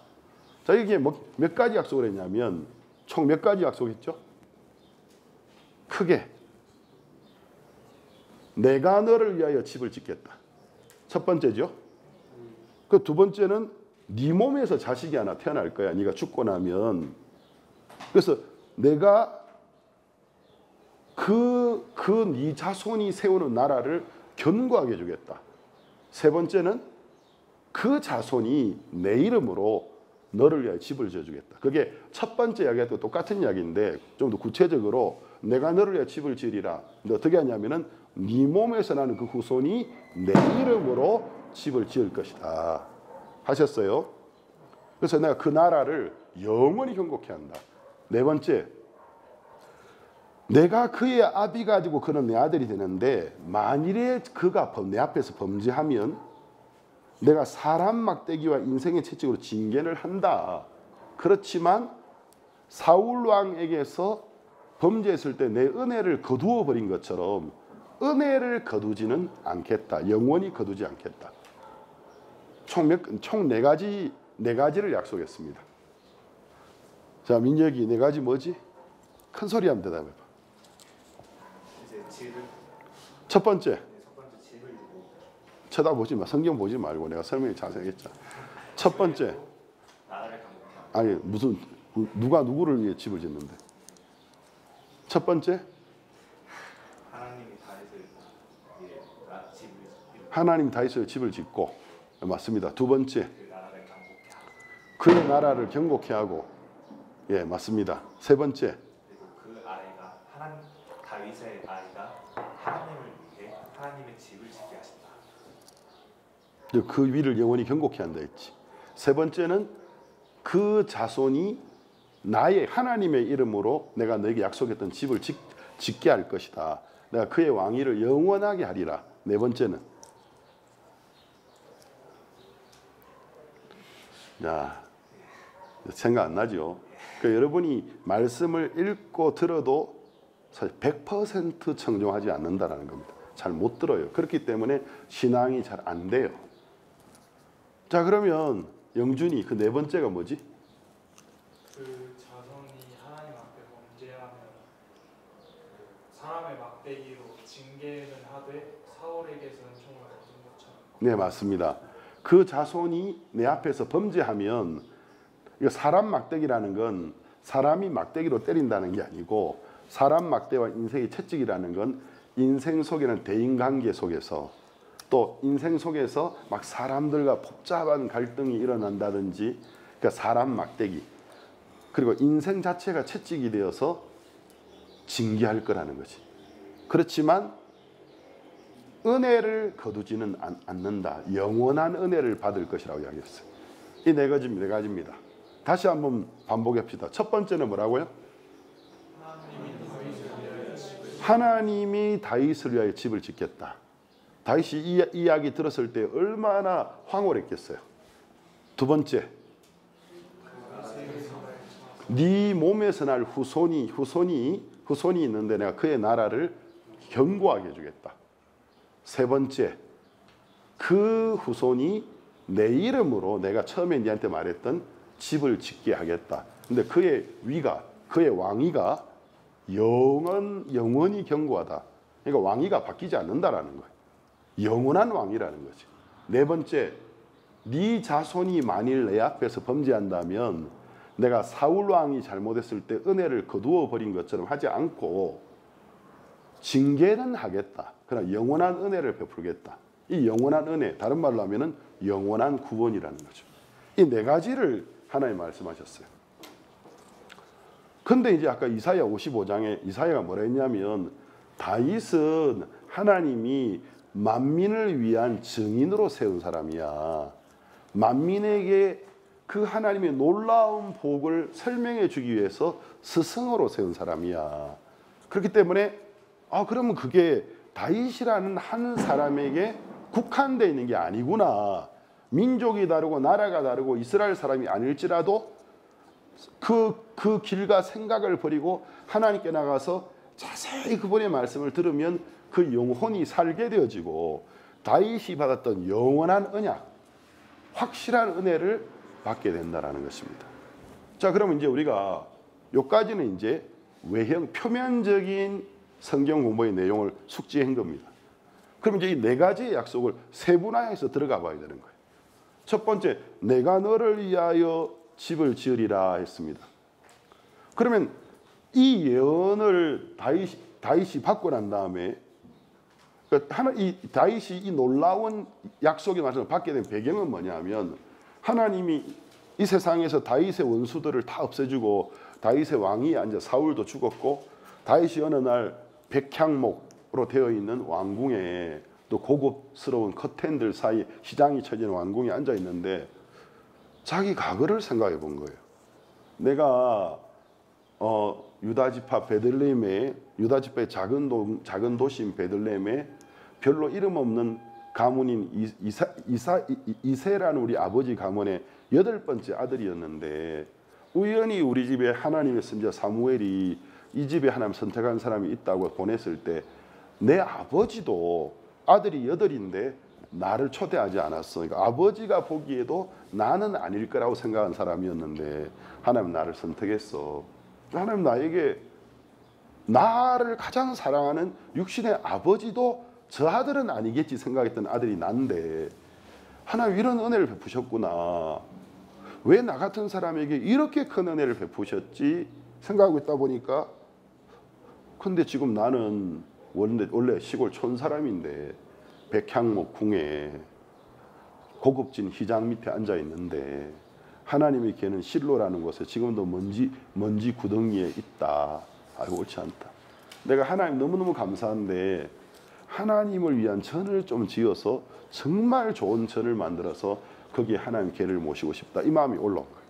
자, 이게 몇 가지 약속을 했냐면 총 몇 가지 약속했죠? 크게 내가 너를 위하여 집을 짓겠다. 첫 번째죠. 그 두 번째는 네 몸에서 자식이 하나 태어날 거야. 네가 죽고 나면. 그래서 내가 네 자손이 세우는 나라를 견고하게 해주겠다. 세 번째는 그 자손이 내 이름으로 너를 위하여 집을 지어주겠다. 그게 첫 번째 이야기와 똑같은 이야기인데 좀 더 구체적으로 내가 너를 위하여 집을 지으리라. 근데 어떻게 하냐면은 네 몸에서 나는 그 후손이 내 이름으로 집을 지을 것이다 하셨어요. 그래서 내가 그 나라를 영원히 경고케 한다. 네 번째, 내가 그의 아비 가지고 그는 내 아들이 되는데 만일에 그가 내 앞에서 범죄하면 내가 사람 막대기와 인생의 채찍으로 징계를 한다. 그렇지만 사울 왕에게서 범죄했을 때 내 은혜를 거두어 버린 것처럼 은혜를 거두지는 않겠다. 영원히 거두지 않겠다. 총 네 가지를 약속했습니다. 자, 민혁이 네 가지 뭐지? 큰 소리 한번 대답해봐. 이제 집을 첫 번째, 첫 번째 집을 주고 쳐다보지 마. 성경 보지 말고 내가 설명이 자세히 했잖아. 첫 번째, 나라를 강국하고 아니 무슨 누가 누구를 위해 집을 짓는데? 첫 번째, 하나님이 다윗을 집을 하나님 다윗의 집을 짓고, 맞습니다. 두 번째, 그 나라를 강국케 하고 그의 나라를 경고케 하고, 예, 맞습니다. 세 번째, 그리고 그 아이가 다윗의 아이가 하나님을 위해 하나님의 집을 짓게 하신다. 그 위를 영원히 경고케 한다 했지. 세 번째는 그 자손이 나의 하나님의 이름으로 내가 너에게 약속했던 집을 짓게 할 것이다. 내가 그의 왕위를 영원하게 하리라. 네 번째는, 자, 생각 안 나죠? 그러니까 여러분이 말씀을 읽고 들어도 사실 100% 청종하지 않는다라는 겁니다. 잘 못 들어요. 그렇기 때문에 신앙이 잘 안 돼요. 자, 그러면 영준이 그 네 번째가 뭐지? 그 자손이 하나님 앞에 범죄하면 사람의 막대기로 징계는 하되 사울에게서는 총을 거둔 것처럼. 네, 맞습니다. 그 자손이 내 앞에서 범죄하면, 이거 사람 막대기라는 건 사람이 막대기로 때린다는 게 아니고, 사람 막대와 인생의 채찍이라는 건 인생 속에는 대인관계 속에서 또 인생 속에서 막 사람들과 복잡한 갈등이 일어난다든지, 그러니까 사람 막대기, 그리고 인생 자체가 채찍이 되어서 징계할 거라는 거지. 그렇지만 은혜를 거두지는 않는다. 영원한 은혜를 받을 것이라고 이야기했어요. 이 네 가지입니다. 다시 한번 반복합시다. 첫 번째는 뭐라고요? 하나님이 다윗을 위하여 집을 짓겠다. 다윗이 이 이야기 들었을 때 얼마나 황홀했겠어요. 두 번째, 네 몸에서 날 후손이 있는데 내가 그의 나라를 견고하게 해주겠다. 세 번째, 그 후손이 내 이름으로 내가 처음에 네한테 말했던 집을 짓게 하겠다. 근데 그의 그의 왕위가 영원히 견고하다. 그러니까 왕위가 바뀌지 않는다라는 거예요. 영원한 왕이라는 거지. 네 번째, 네 자손이 만일 내 앞에서 범죄한다면 내가 사울 왕이 잘못했을 때 은혜를 거두어 버린 것처럼 하지 않고 징계는 하겠다. 그러나 영원한 은혜를 베풀겠다. 이 영원한 은혜, 다른 말로 하면은 영원한 구원이라는 거죠. 이 네 가지를 하나님 말씀하셨어요. 근데 이제 아까 이사야 55장에 이사야가 뭐라 했냐면, 다윗은 하나님이 만민을 위한 증인으로 세운 사람이야. 만민에게 그 하나님의 놀라운 복을 설명해 주기 위해서 스승으로 세운 사람이야. 그렇기 때문에 그러면 그게 다윗이라는 한 사람에게 국한되어 있는 게 아니구나. 민족이 다르고 나라가 다르고 이스라엘 사람이 아닐지라도 그 길과 생각을 버리고 하나님께 나가서 자세히 그분의 말씀을 들으면 그 영혼이 살게 되어지고 다윗이 받았던 영원한 언약, 확실한 은혜를 받게 된다는 것입니다. 자, 그러면 이제 우리가 여기까지는 이제 외형, 표면적인 성경 공부의 내용을 숙지한 겁니다. 그럼 이제 이 네 가지의 약속을 세분화해서 들어가 봐야 되는 거예요. 첫 번째, 내가 너를 위하여 집을 지으리라 했습니다. 그러면 이 예언을 다윗이 받고 난 다음에 이 다윗이 이 놀라운 약속의 말씀을 받게 된 배경은 뭐냐면, 하나님이 이 세상에서 다윗의 원수들을 다 없애주고 다윗의 왕이 앉아 사울도 죽었고, 다윗이 어느 날 백향목으로 되어 있는 왕궁에 또 고급스러운 커튼들 사이 시장이 쳐지는 왕궁에 앉아 있는데 자기 과거를 생각해 본 거예요. 내가 유다 지파 베들레헴에 유다 지파의 작은 도시인 베들레헴에 별로 이름 없는 가문인 이세라는 우리 아버지 가문의 8번째 아들이었는데 우연히 우리 집에 하나님의 선지자 사무엘이 이 집에 하나님 선택한 사람이 있다고 보냈을 때 내 아버지도 아들이 8인데 나를 초대하지 않았어. 그러니까 아버지가 보기에도 나는 아닐 거라고 생각한 사람이었는데 하나님 나를 선택했어. 하나님 나에게 나를 가장 사랑하는 육신의 아버지도 저 아들은 아니겠지 생각했던 아들이 난데 하나님 이런 은혜를 베푸셨구나. 왜 나 같은 사람에게 이렇게 큰 은혜를 베푸셨지 생각하고 있다 보니까 근데 지금 나는 원래 시골 촌 사람인데 백향목 궁에 고급진 휘장 밑에 앉아 있는데 하나님의 걔는 실로라는 곳에 지금도 먼지 구덩이에 있다. 아이고 옳지 않다. 내가 하나님 너무너무 감사한데 하나님을 위한 전을 좀 지어서 정말 좋은 전을 만들어서 거기에 하나님 걔를 모시고 싶다. 이 마음이 올라온 거예요.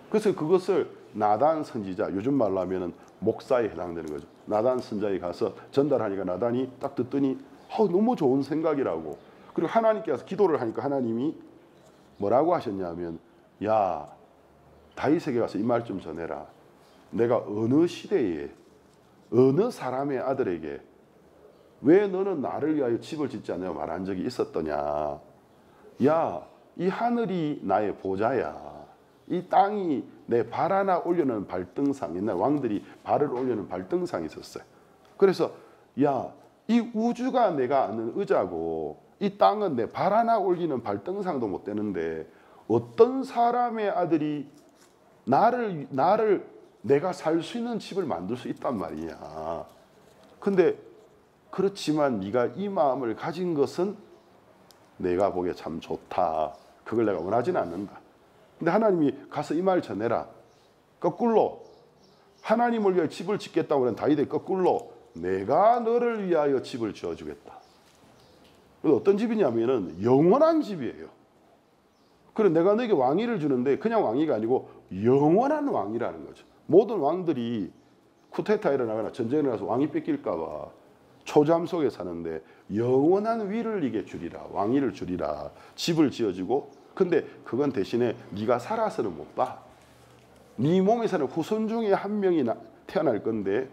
그래서 그것을 나단 선지자, 요즘 말로 하면은 목사에 해당되는 거죠. 나단 선지자에 가서 전달하니까 나단이 딱 듣더니 너무 좋은 생각이라고. 그리고 하나님께서 기도를 하니까 하나님이 뭐라고 하셨냐면 야 다윗에게 가서 이 말 좀 전해라. 내가 어느 시대에 어느 사람의 아들에게 왜 너는 나를 위하여 집을 짓지 않냐고 말한 적이 있었더냐. 야 이 하늘이 나의 보좌야. 이 땅이 내 발 하나 올려놓은 발등상. 옛날 왕들이 발을 올려놓은 발등상이 있었어요. 그래서 야 이 우주가 내가 앉는 의자고 이 땅은 내 발 하나 올리는 발등상도 못 되는데 어떤 사람의 아들이 나를 내가 살 수 있는 집을 만들 수 있단 말이냐. 근데 그렇지만 네가 이 마음을 가진 것은 내가 보기에 참 좋다. 그걸 내가 원하지는 않는다. 근데 하나님이 가서 이 말 전해라. 거꾸로 하나님을 위해 집을 짓겠다고 하는 다윗의 거꾸로 내가 너를 위하여 집을 지어주겠다. 어떤 집이냐면은 영원한 집이에요. 그래 내가 너에게 왕위를 주는데 그냥 왕위가 아니고 영원한 왕이라는 거죠. 모든 왕들이 쿠데타 일어나거나 전쟁이 일어나서 왕위 뺏길까 봐 초잠 속에 사는데 영원한 위를 네게 주리라. 왕위를 주리라. 집을 지어주고 근데 그건 대신에 네가 살아서는 못 봐. 네 몸에 사는 후손 중에 한 명이 태어날 건데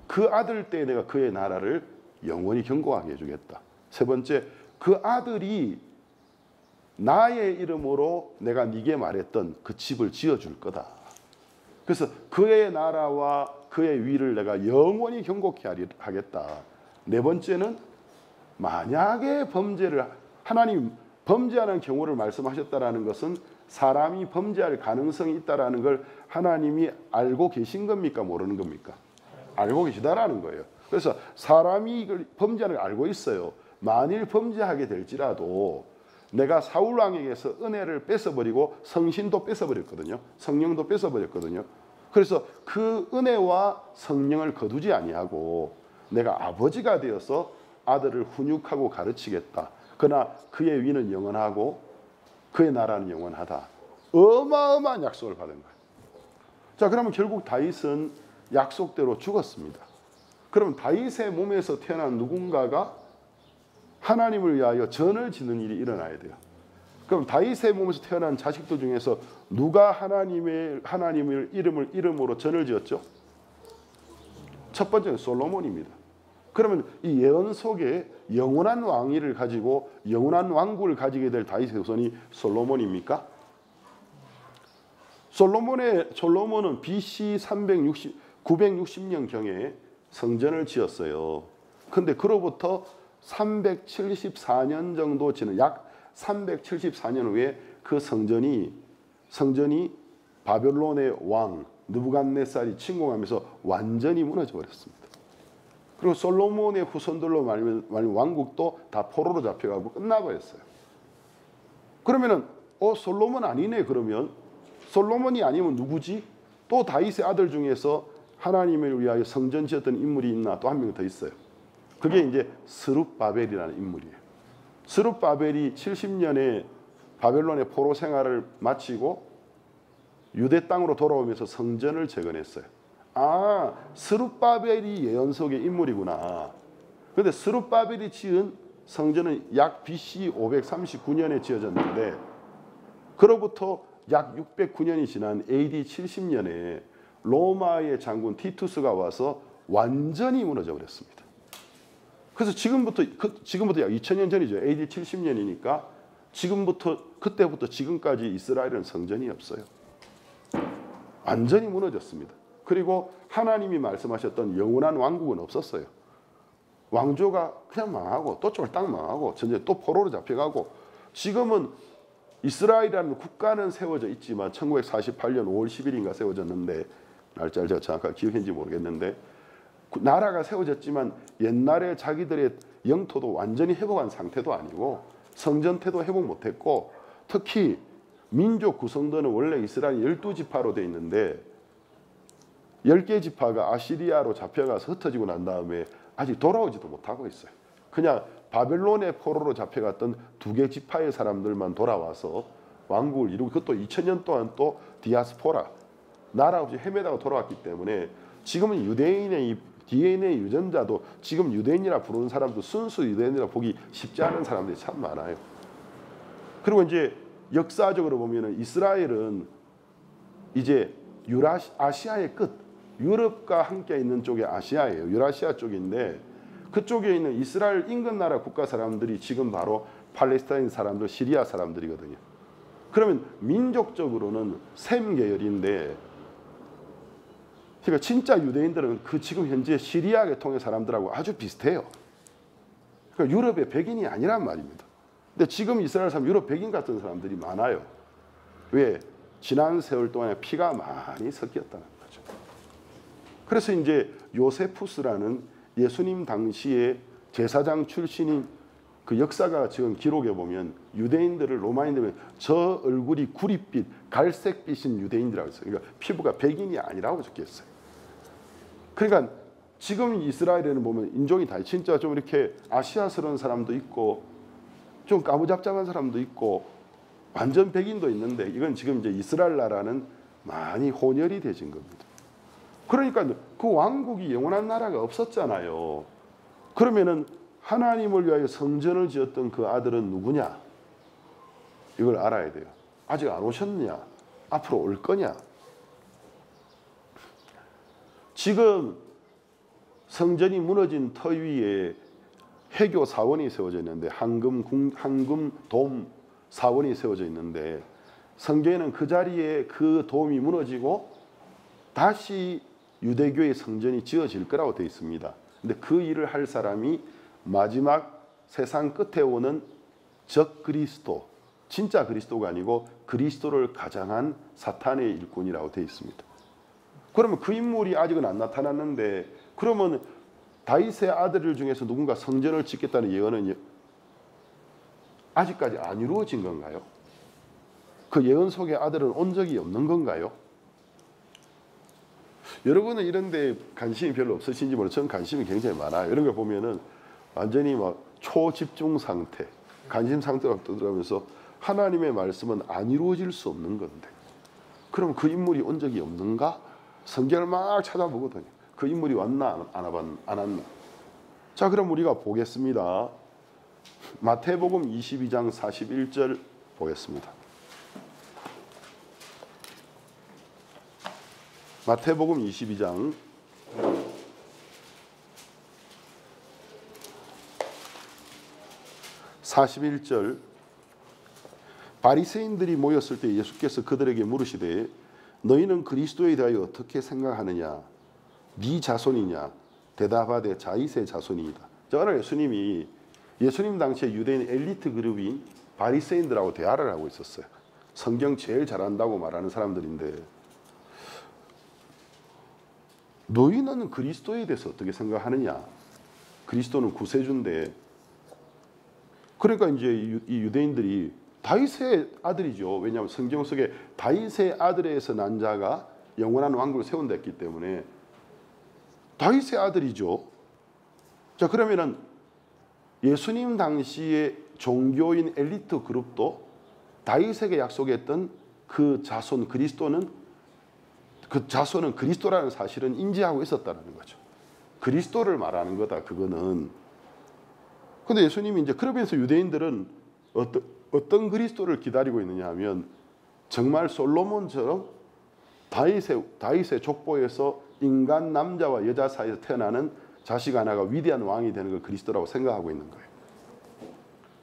그 아들 때 내가 그의 나라를 영원히 견고하게 해주겠다. 세 번째, 그 아들이 나의 이름으로 내가 네게 말했던 그 집을 지어줄 거다. 그래서 그의 나라와 그의 위를 내가 영원히 견고케 하겠다. 네 번째는 만약에 하나님 범죄하는 경우를 말씀하셨다라는 것은 사람이 범죄할 가능성이 있다라는 걸 하나님이 알고 계신 겁니까? 모르는 겁니까? 알고 계시다라는 거예요. 그래서 사람이 이걸 범죄하는 걸 알고 있어요. 만일 범죄하게 될지라도 내가 사울 왕에게서 은혜를 뺏어버리고 성신도 뺏어버렸거든요. 성령도 뺏어버렸거든요. 그래서 그 은혜와 성령을 거두지 아니하고 내가 아버지가 되어서 아들을 훈육하고 가르치겠다. 그러나 그의 위는 영원하고 그의 나라는 영원하다. 어마어마한 약속을 받은 거예요. 자, 그러면 결국 다윗은 약속대로 죽었습니다. 그러면 다윗의 몸에서 태어난 누군가가 하나님을 위하여 전을 짓는 일이 일어나야 돼요. 그럼 다윗의 몸에서 태어난 자식들 중에서 누가 하나님의 이름으로 전을 지었죠? 첫 번째는 솔로몬입니다. 그러면 이 예언 속에 영원한 왕위를 가지고 영원한 왕국을 가지게 될 다윗의 후손이 솔로몬입니까? 솔로몬은 BC 960년경에 성전을 지었어요. 근데 그로부터 374년 정도 지난 약 374년 후에 그 성전이 바벨론의 왕 느부갓네살이 침공하면서 완전히 무너져 버렸습니다. 그리고 솔로몬의 후손들로 말하면 왕국도 다 포로로 잡혀가고 끝나버렸어요. 그러면은 솔로몬 아니네. 그러면 솔로몬이 아니면 누구지? 또 다윗의 아들 중에서 하나님을 위하여 성전 지었던 인물이 있나? 또 한 명 더 있어요. 그게 이제 스룹바벨이라는 인물이에요. 스룹바벨이 70년에 바벨론의 포로 생활을 마치고 유대 땅으로 돌아오면서 성전을 재건했어요. 아, 스룹바벨이 예언석의 인물이구나. 그런데 스룹바벨이 지은 성전은 약 BC 539년에 지어졌는데 그로부터 약 609년이 지난 AD 70년에 로마의 장군 티투스가 와서 완전히 무너져 버렸습니다. 그래서 지금부터 약 2000년 전이죠. AD 70년이니까 그때부터 지금까지 이스라엘은 성전이 없어요. 완전히 무너졌습니다. 그리고 하나님이 말씀하셨던 영원한 왕국은 없었어요. 왕조가 그냥 망하고 또 쫄딱 망하고 전쟁 또 포로로 잡혀가고 지금은 이스라엘이라는 국가는 세워져 있지만 1948년 5월 10일인가 세워졌는데 날짜를 제가 정확하게 기억했는지 모르겠는데 나라가 세워졌지만 옛날에 자기들의 영토도 완전히 회복한 상태도 아니고 성전태도 회복 못했고 특히 민족 구성도는 원래 이스라엘 12지파로 되어 있는데 10개 지파가 아시리아로 잡혀가서 흩어지고 난 다음에 아직 돌아오지도 못하고 있어요. 그냥 바벨론의 포로로 잡혀갔던 2개 지파의 사람들만 돌아와서 왕국을 이루고 그것도 2000년 동안 또 디아스포라 나라 없이 헤매다가 돌아왔기 때문에 지금은 유대인의 DNA 유전자도 지금 유대인이라 부르는 사람도 순수 유대인이라 보기 쉽지 않은 사람들이 참 많아요. 그리고 이제 역사적으로 보면은 이스라엘은 이제 아시아의 끝, 유럽과 함께 있는 쪽이 아시아예요. 유라시아 쪽인데 그쪽에 있는 이스라엘 인근 나라 국가 사람들이 지금 바로 팔레스타인 사람들, 시리아 사람들이거든요. 그러면 민족적으로는 셈 계열인데 그러니까 진짜 유대인들은 그 지금 현재 시리아 계통의 사람들하고 아주 비슷해요. 그러니까 유럽의 백인이 아니란 말입니다. 근데 지금 이스라엘 사람 유럽 백인 같은 사람들이 많아요. 왜? 지난 세월 동안에 피가 많이 섞였다는 거죠. 그래서 이제 요세푸스라는 예수님 당시에 제사장 출신인 그 역사가 지금 기록에 보면 유대인들을 로마인들은 저 얼굴이 구릿빛, 갈색빛인 유대인이라고 했어요. 그러니까 피부가 백인이 아니라고 적혀있어요. 그러니까 지금 이스라엘에는 보면 인종이 다 진짜 좀 이렇게 아시아스러운 사람도 있고 좀 까무잡잡한 사람도 있고 완전 백인도 있는데 이건 지금 이제 이스라엘 나라는 많이 혼혈이 되진 겁니다. 그러니까 그 왕국이 영원한 나라가 없었잖아요. 그러면은 하나님을 위하여 성전을 지었던 그 아들은 누구냐? 이걸 알아야 돼요. 아직 안 오셨느냐? 앞으로 올 거냐? 지금 성전이 무너진 터 위에 해교 사원이 세워져 있는데 황금 돔 사원이 세워져 있는데 성경에는 그 자리에 그 돔이 무너지고 다시 유대교의 성전이 지어질 거라고 되어 있습니다. 근데 그 일을 할 사람이 마지막 세상 끝에 오는 적 그리스도, 진짜 그리스도가 아니고 그리스도를 가장한 사탄의 일꾼이라고 되어 있습니다. 그러면 그 인물이 아직은 안 나타났는데 그러면 다윗의 아들들 중에서 누군가 성전을 짓겠다는 예언은 아직까지 안 이루어진 건가요? 그 예언 속의 아들은 온 적이 없는 건가요? 여러분은 이런 데 관심이 별로 없으신지 모르겠어요. 저는 관심이 굉장히 많아요. 이런 걸 보면은 완전히 막 초집중 상태, 관심 상태가 들어가면서 하나님의 말씀은 안 이루어질 수 없는 건데 그럼 그 인물이 온 적이 없는가? 성경을 막 찾아보거든요. 그 인물이 왔나 안 왔나? 자, 그럼 우리가 보겠습니다. 마태복음 22장 41절 보겠습니다. 마태복음 22장 41절 바리새인들이 모였을 때 예수께서 그들에게 물으시되 너희는 그리스도에 대하여 어떻게 생각하느냐? 네 자손이냐? 대답하되 자이세 자손이다. 저는 예수님 당시에 유대인 엘리트 그룹인 바리새인들하고 대화를 하고 있었어요. 성경 제일 잘한다고 말하는 사람들인데 너희는 그리스도에 대해서 어떻게 생각하느냐? 그리스도는 구세주인데 그러니까 이제 이 유대인들이 다윗의 아들이죠. 왜냐하면 성경 속에 다윗의 아들에서 난 자가 영원한 왕국을 세운다 했기 때문에 다윗의 아들이죠. 자, 그러면은 예수님 당시의 종교인 엘리트 그룹도 다윗에게 약속했던 그 자손 그리스도는 그 자손은 그리스도라는 사실은 인지하고 있었다는 거죠. 그리스도를 말하는 거다. 그거는. 근데 예수님이 이제 그러면서 유대인들은 어떤 그리스도를 기다리고 있느냐 하면 정말 솔로몬처럼 다윗의 족보에서 인간 남자와 여자 사이에서 태어나는 자식 하나가 위대한 왕이 되는 걸 그리스도라고 생각하고 있는 거예요.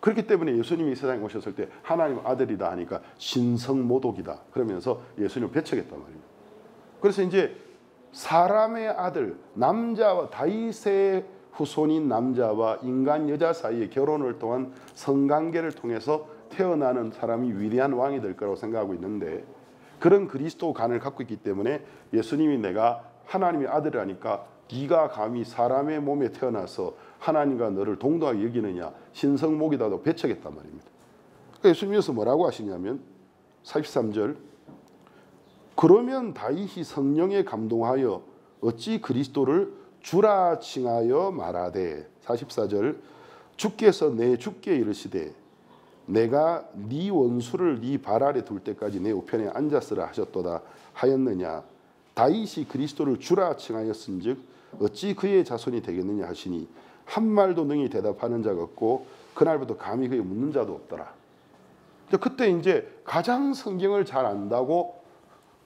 그렇기 때문에 예수님이 이 세상에 오셨을 때 하나님 아들이다 하니까 신성모독이다 그러면서 예수님을 배척했단 말입니다. 그래서 이제 사람의 아들 남자와 다윗의 후손인 남자와 인간 여자 사이의 결혼을 통한 성관계를 통해서 태어나는 사람이 위대한 왕이 될 거라고 생각하고 있는데 그런 그리스도 간을 갖고 있기 때문에 예수님이 내가 하나님의 아들이라니까 네가 감히 사람의 몸에 태어나서 하나님과 너를 동등하게 여기느냐 신성목이다도 배척했단 말입니다. 그러니까 예수님께서 뭐라고 하시냐면 43절 그러면 다윗이 성령에 감동하여 어찌 그리스도를 주라 칭하여 말하되 44절 주께서 내 주께 이르시되 내가 네 원수를 네 발 아래 둘 때까지 내 우편에 앉았으라 하셨도다 하였느냐 다윗이 그리스도를 주라 칭하였은즉 어찌 그의 자손이 되겠느냐 하시니 한 말도 능히 대답하는 자가 없고 그날부터 감히 그에 묻는 자도 없더라. 그때 이제 가장 성경을 잘 안다고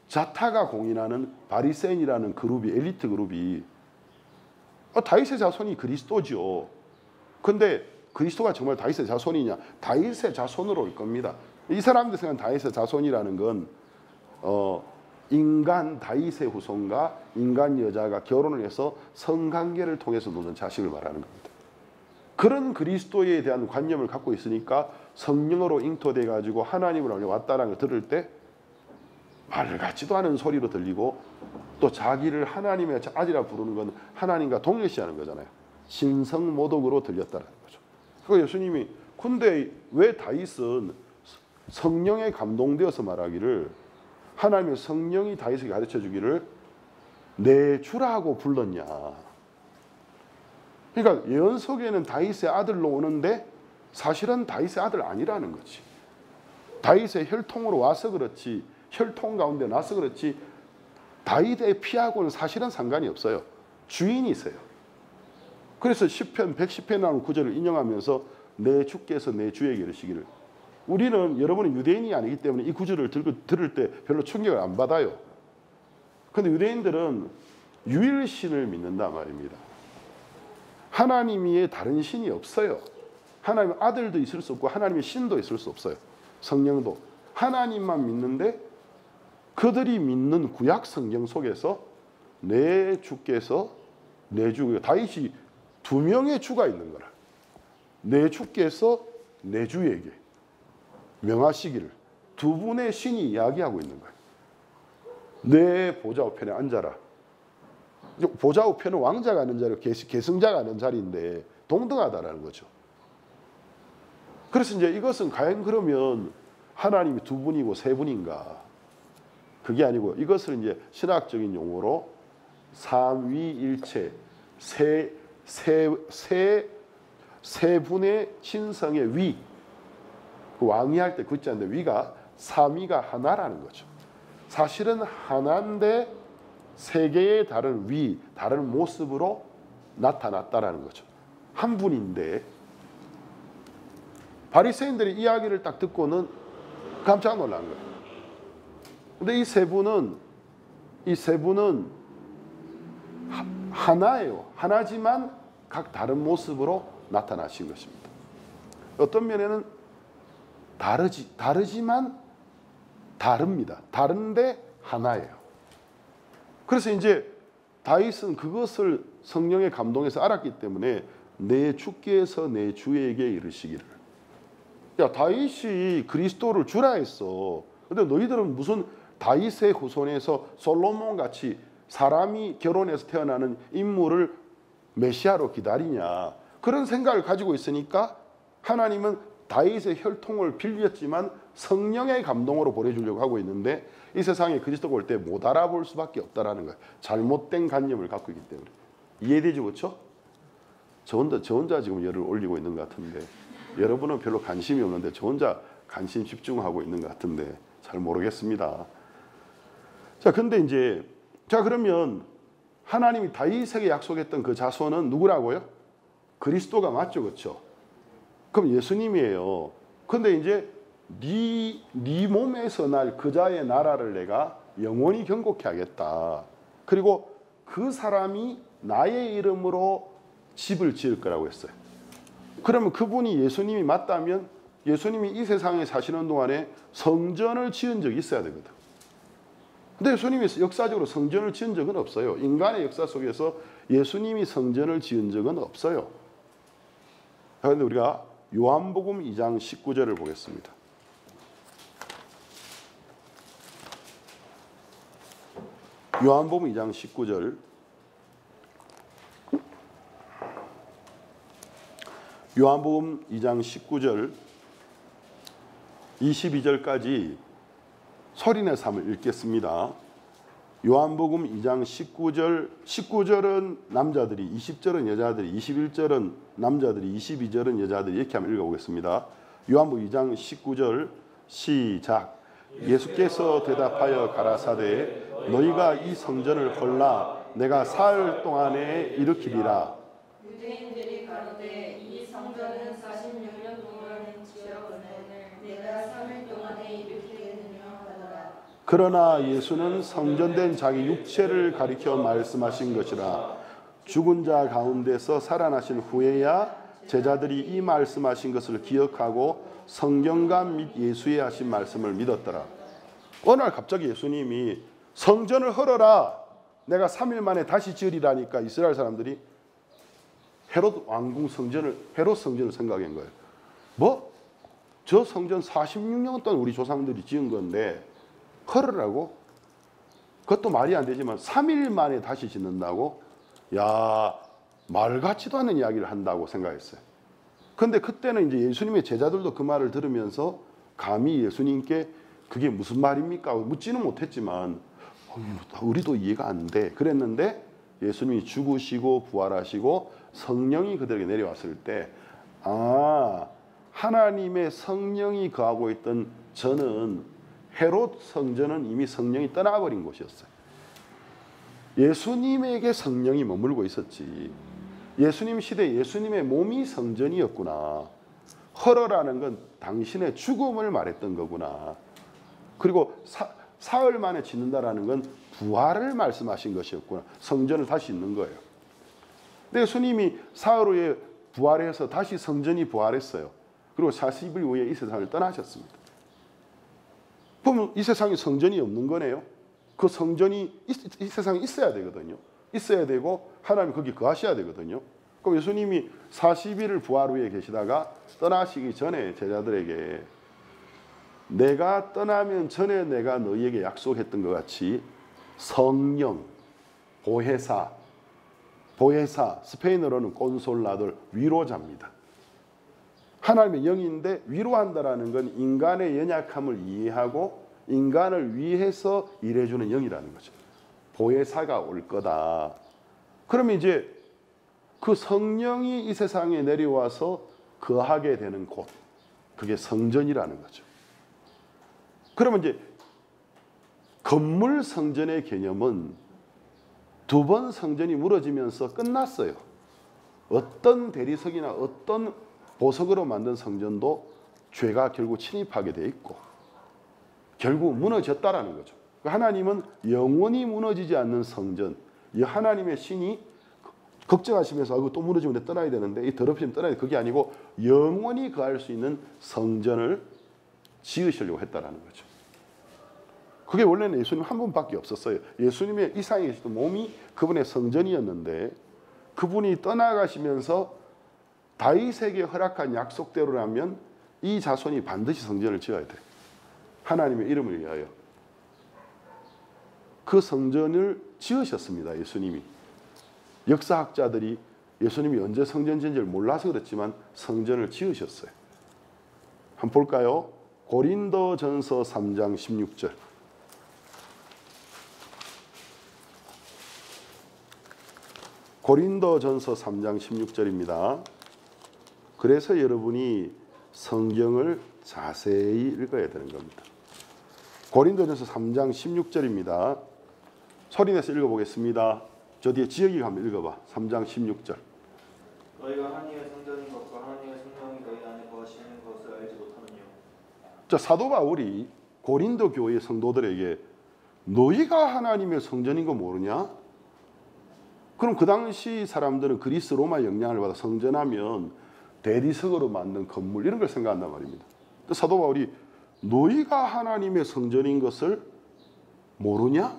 자타가 공인하는 바리새인이라는 그룹이 엘리트 그룹이 다윗의 자손이 그리스도죠. 근데 그리스도가 정말 다윗의 자손이냐? 다윗의 자손으로 올 겁니다. 이 사람들 생각하는 다윗의 자손이라는 건 인간 다윗의 후손과 인간 여자가 결혼을 해서 성관계를 통해서 노는 자식을 말하는 겁니다. 그런 그리스도에 대한 관념을 갖고 있으니까 성령으로 잉토돼 가지고 하나님을 왔다라는 걸 들을 때 말 같지도 않은 소리로 들리고 또 자기를 하나님의 아들이라 부르는 건 하나님과 동일시하는 거잖아요. 신성모독으로 들렸다는 거죠. 그러니까 예수님이 근데 왜 다윗은 성령에 감동되어서 말하기를 하나님의 성령이 다윗에게 가르쳐 주기를 내 주라고 불렀냐. 그러니까 예언 속에는 다윗의 아들로 오는데 사실은 다윗의 아들 아니라는 거지. 다윗의 혈통으로 와서 그렇지 혈통 가운데 나서 그렇지 다윗의 피하고는 사실은 상관이 없어요. 주인이 있어요. 그래서 시편 110편에 나오는 구절을 인용하면서 내 주께서 내 주에게 이르시기를 우리는 여러분은 유대인이 아니기 때문에 이 구절을 들을 때 별로 충격을 안 받아요. 그런데 유대인들은 유일신을 믿는단 말입니다. 하나님 위에 다른 신이 없어요. 하나님의 아들도 있을 수 없고 하나님의 신도 있을 수 없어요. 성령도. 하나님만 믿는데 그들이 믿는 구약 성경 속에서 내 주께서 내 주, 다윗이 두 명의 주가 있는 거라. 내 주께서 내 주에게 명하시기를 두 분의 신이 이야기하고 있는 거예요. 내 보좌 우편에 앉아라. 보좌 우편은 왕자가 앉는 자리고 계승자가 앉는 자리인데 동등하다라는 거죠. 그래서 이제 이것은 과연 그러면 하나님이 두 분이고 세 분인가? 그게 아니고 이것을 이제 신학적인 용어로 삼위일체 세 분의 신성의 위, 그 왕위 할 때 그렇지 않는데 위가 삼위가 하나라는 거죠. 사실은 하나인데 세 개의 다른 위, 다른 모습으로 나타났다라는 거죠. 한 분인데 바리새인들의 이야기를 딱 듣고는 깜짝 놀란 거예요. 근데 이 세 분은 하나예요. 하나지만 각 다른 모습으로 나타나신 것입니다. 어떤 면에는 다르지만 다릅니다. 다른데 하나예요. 그래서 이제 다윗은 그것을 성령의 감동에서 알았기 때문에 내 주께서 내 주에게 이르시기를. 야, 다윗이 그리스도를 주라 했어. 근데 너희들은 무슨 다윗의 후손에서 솔로몬 같이 사람이 결혼해서 태어나는 인물을 메시아로 기다리냐. 그런 생각을 가지고 있으니까 하나님은 다윗의 혈통을 빌렸지만 성령의 감동으로 보내주려고 하고 있는데 이 세상에 그리스도가 올 때 못 알아볼 수밖에 없다라는 거예요. 잘못된 관념을 갖고 있기 때문에. 이해되죠? 그렇죠? 저 혼자 지금 열을 올리고 있는 것 같은데 여러분은 별로 관심이 없는데 저 혼자 관심 집중하고 있는 것 같은데 잘 모르겠습니다. 자, 근데 이제 자 그러면 하나님이 다윗에게 약속했던 그 자손은 누구라고요? 그리스도가 맞죠, 그렇죠? 그럼 예수님이에요. 근데 이제 네 몸에서 날 그자의 나라를 내가 영원히 경고케 하겠다. 그리고 그 사람이 나의 이름으로 집을 지을 거라고 했어요. 그러면 그분이 예수님이 맞다면 예수님이 이 세상에 사시는 동안에 성전을 지은 적이 있어야 되거든. 근데 예수님이 역사적으로 성전을 지은 적은 없어요. 인간의 역사 속에서 예수님이 성전을 지은 적은 없어요. 그런데 우리가 요한복음 2장 19절을 보겠습니다. 요한복음 2장 19절. 요한복음 2장 19절 22절까지 소리내서 한번 읽겠습니다. 요한복음 2장 19절은 남자들이, 20절은 여자들이, 21절은 남자들이, 22절은 여자들이 이렇게 한번 읽어보겠습니다. 요한복음 2장 19절 시작. 예수께서 대답하여 가라사대 너희가 이 성전을 헐라 내가 사흘 동안에 일으키리라. 유대인들이 가로되 이 성전은 46년 동안 지었거늘 내가 3일 동안에 일으키겠느냐 하더라. 그러나 예수는 성전된 자기 육체를 가리켜 말씀하신 것이라. 죽은 자 가운데서 살아나신 후에야 제자들이 이 말씀하신 것을 기억하고 성경과 및 예수의 하신 말씀을 믿었더라. 어느 날 갑자기 예수님이 성전을 헐어라 내가 3일 만에 다시 지으리라니까 이스라엘 사람들이 헤롯 왕궁 성전을, 헤롯 성전을 생각한 거예요. 뭐? 저 성전 46년 동안 우리 조상들이 지은 건데 헐으라고? 그것도 말이 안 되지만 3일 만에 다시 짓는다고? 야, 말 같지도 않은 이야기를 한다고 생각했어요. 근데 그때는 이제 예수님의 제자들도 그 말을 들으면서 감히 예수님께 그게 무슨 말입니까? 묻지는 못했지만 우리도 이해가 안 돼. 그랬는데 예수님이 죽으시고 부활하시고 성령이 그들에게 내려왔을 때 하나님의 성령이 거하고 있던 저는 헤롯 성전은 이미 성령이 떠나버린 곳이었어요. 예수님에게 성령이 머물고 있었지. 예수님 시대에 예수님의 몸이 성전이었구나. 헐어라는 건 당신의 죽음을 말했던 거구나. 그리고 사흘 만에 짓는다라는 건 부활을 말씀하신 것이었구나. 성전을 다시 짓는 거예요. 근데 예수님이 사흘 후에 부활해서 다시 성전이 부활했어요. 그리고 40일 후에 이 세상을 떠나셨습니다. 그러면 이 세상에 성전이 없는 거네요. 그 성전이 이 세상에 있어야 되거든요. 있어야 되고 하나님 거기 거하셔야 되거든요. 그럼 예수님이 40일을 부활 후에 계시다가 떠나시기 전에 제자들에게 내가 떠나면 전에 내가 너희에게 약속했던 것 같이 성령, 보혜사, 스페인어로는 콘솔라돌, 위로자입니다. 하나님의 영인데 위로한다라는 건 인간의 연약함을 이해하고 인간을 위해서 일해주는 영이라는 거죠. 보혜사가 올 거다. 그러면 이제 그 성령이 이 세상에 내려와서 거하게 되는 곳, 그게 성전이라는 거죠. 그러면 이제 건물 성전의 개념은 두 번 성전이 무너지면서 끝났어요. 어떤 대리석이나 어떤 보석으로 만든 성전도 죄가 결국 침입하게 돼 있고 결국 무너졌다라는 거죠. 하나님은 영원히 무너지지 않는 성전, 이 하나님의 신이 걱정하시면서 또 무너지면 내 떠나야 되는데 이 더럽히면 떠나야 돼. 그게 아니고 영원히 거할 수 있는 성전을 지으시려고 했다라는 거죠. 그게 원래는 예수님 한 분밖에 없었어요. 예수님의 이 세상에 계시던 몸이 그분의 성전이었는데 그분이 떠나가시면서 다윗에게 허락한 약속대로라면 이 자손이 반드시 성전을 지어야 돼. 하나님의 이름을 위하여. 그 성전을 지으셨습니다. 예수님이. 역사학자들이 예수님이 언제 성전 지은지를 몰라서 그렇지만 성전을 지으셨어요. 한번 볼까요? 고린도전서 3장 16절. 고린도전서 3장 16절입니다. 그래서 여러분이 성경을 자세히 읽어야 되는 겁니다. 고린도전서 3장 16절입니다. 소리내서 읽어보겠습니다. 저 뒤에 지역이 한번 읽어봐. 3장 16절. 너희가 하나님의 성전인 것과 하나님의 성령이 너희 안에 거하시는 것을 알지 못하느냐. 자, 사도 바울이 고린도 교회 성도들에게 너희가 하나님의 성전인 거 모르냐? 그럼 그 당시 사람들은 그리스 로마 영향을 받아 성전하면 대리석으로 만든 건물 이런 걸 생각한단 말입니다. 또 사도 바울이 너희가 하나님의 성전인 것을 모르냐?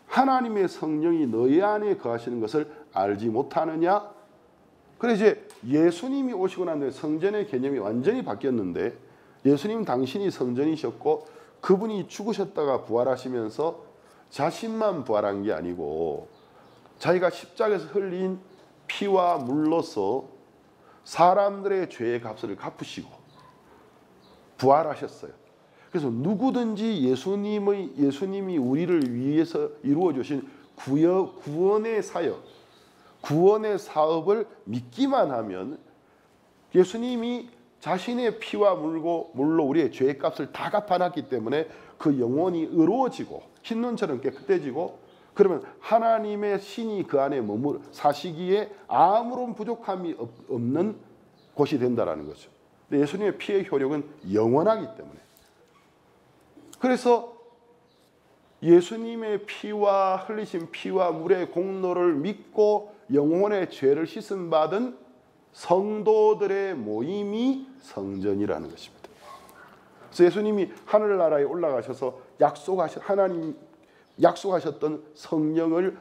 하나님의 성령이 너희 안에 거하시는 것을 알지 못하느냐? 그래 이제 예수님이 오시고 난 뒤에 성전의 개념이 완전히 바뀌었는데 예수님 당신이 성전이셨고 그분이 죽으셨다가 부활하시면서 자신만 부활한 게 아니고 자기가 십자가에서 흘린 피와 물로서 사람들의 죄의 값을 갚으시고 부활하셨어요. 그래서 누구든지 예수님이 우리를 위해서 이루어 주신 구원의 사역, 구원의 사업을 믿기만 하면 예수님이 자신의 피와 물로 우리의 죄의 값을 다 갚아놨기 때문에 그 영혼이 의로워지고 흰눈처럼 깨끗해지고 그러면 하나님의 신이 그 안에 사시기에 아무런 부족함이 없는 곳이 된다는 거죠. 근데 예수님의 피의 효력은 영원하기 때문에 그래서 예수님의 피와 흘리신 피와 물의 공로를 믿고 영혼의 죄를 씻음 받은 성도들의 모임이 성전이라는 것입니다. 그래서 예수님이 하늘나라에 올라가셔서 약속하셨던 성령을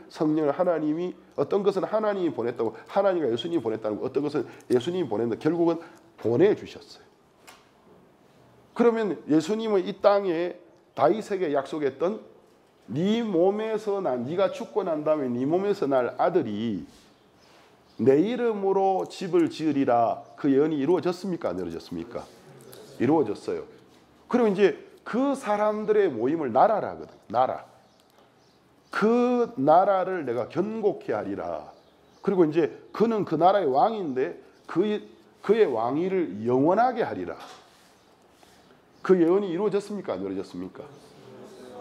하나님이 어떤 것은 하나님이 보냈다고 하나님과 예수님이 보냈다는 거 어떤 것은 예수님이 보냈는데 결국은 보내주셨어요. 그러면 예수님은 이 땅에 다윗에게 약속했던 네 몸에서 네가 죽고 난 다음에 네 몸에서 날 아들이 내 이름으로 집을 지으리라 그 예언이 이루어졌습니까? 안 이루어졌습니까? 이루어졌어요. 그럼 이제 그 사람들의 모임을 나라라 하거든. 나라. 그 나라를 내가 견고케 하리라. 그리고 이제 그는 그 나라의 왕인데 그의 왕위를 영원하게 하리라. 그 예언이 이루어졌습니까? 안 이루어졌습니까?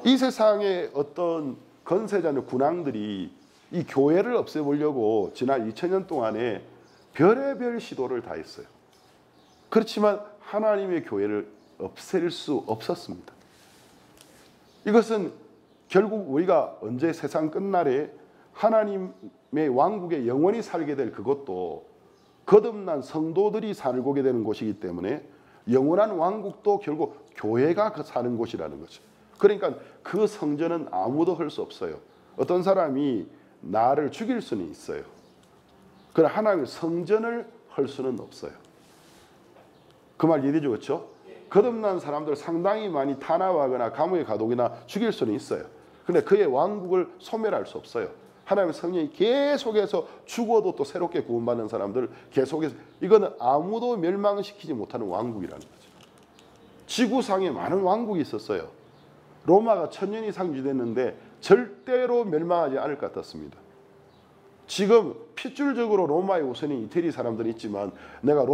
이 세상의 어떤 건세자는 군왕들이 이 교회를 없애보려고 지난 2000년 동안에 별의별 시도를 다 했어요. 그렇지만 하나님의 교회를 없앨 수 없었습니다. 이것은 결국 우리가 언제 세상 끝날에 하나님의 왕국에 영원히 살게 될 그것도 거듭난 성도들이 살게 되는 곳이기 때문에 영원한 왕국도 결국 교회가 사는 곳이라는 거죠. 그러니까 그 성전은 아무도 할 수 없어요. 어떤 사람이 나를 죽일 수는 있어요. 그러나 하나님의 성전을 할 수는 없어요. 그 말 이해되죠? 그렇죠? 거듭난 사람들 상당히 많이 탄압하거나 감옥에 가두거나 죽일 수는 있어요. 근데 그의 왕국을 소멸할 수 없어요. 하나님의 성령이 계속해서 죽어도 또 새롭게 구원받는 사람들 계속해서 이거는 아무도 멸망시키지 못하는 왕국이라는 거죠. 지구상에 많은 왕국이 있었어요. 로마가 1000년 이상 유지됐는데 절대로 멸망하지 않을 것 같았습니다. 지금 필줄적으로 로마의 우선인 이태리 사람들이 있지만 내가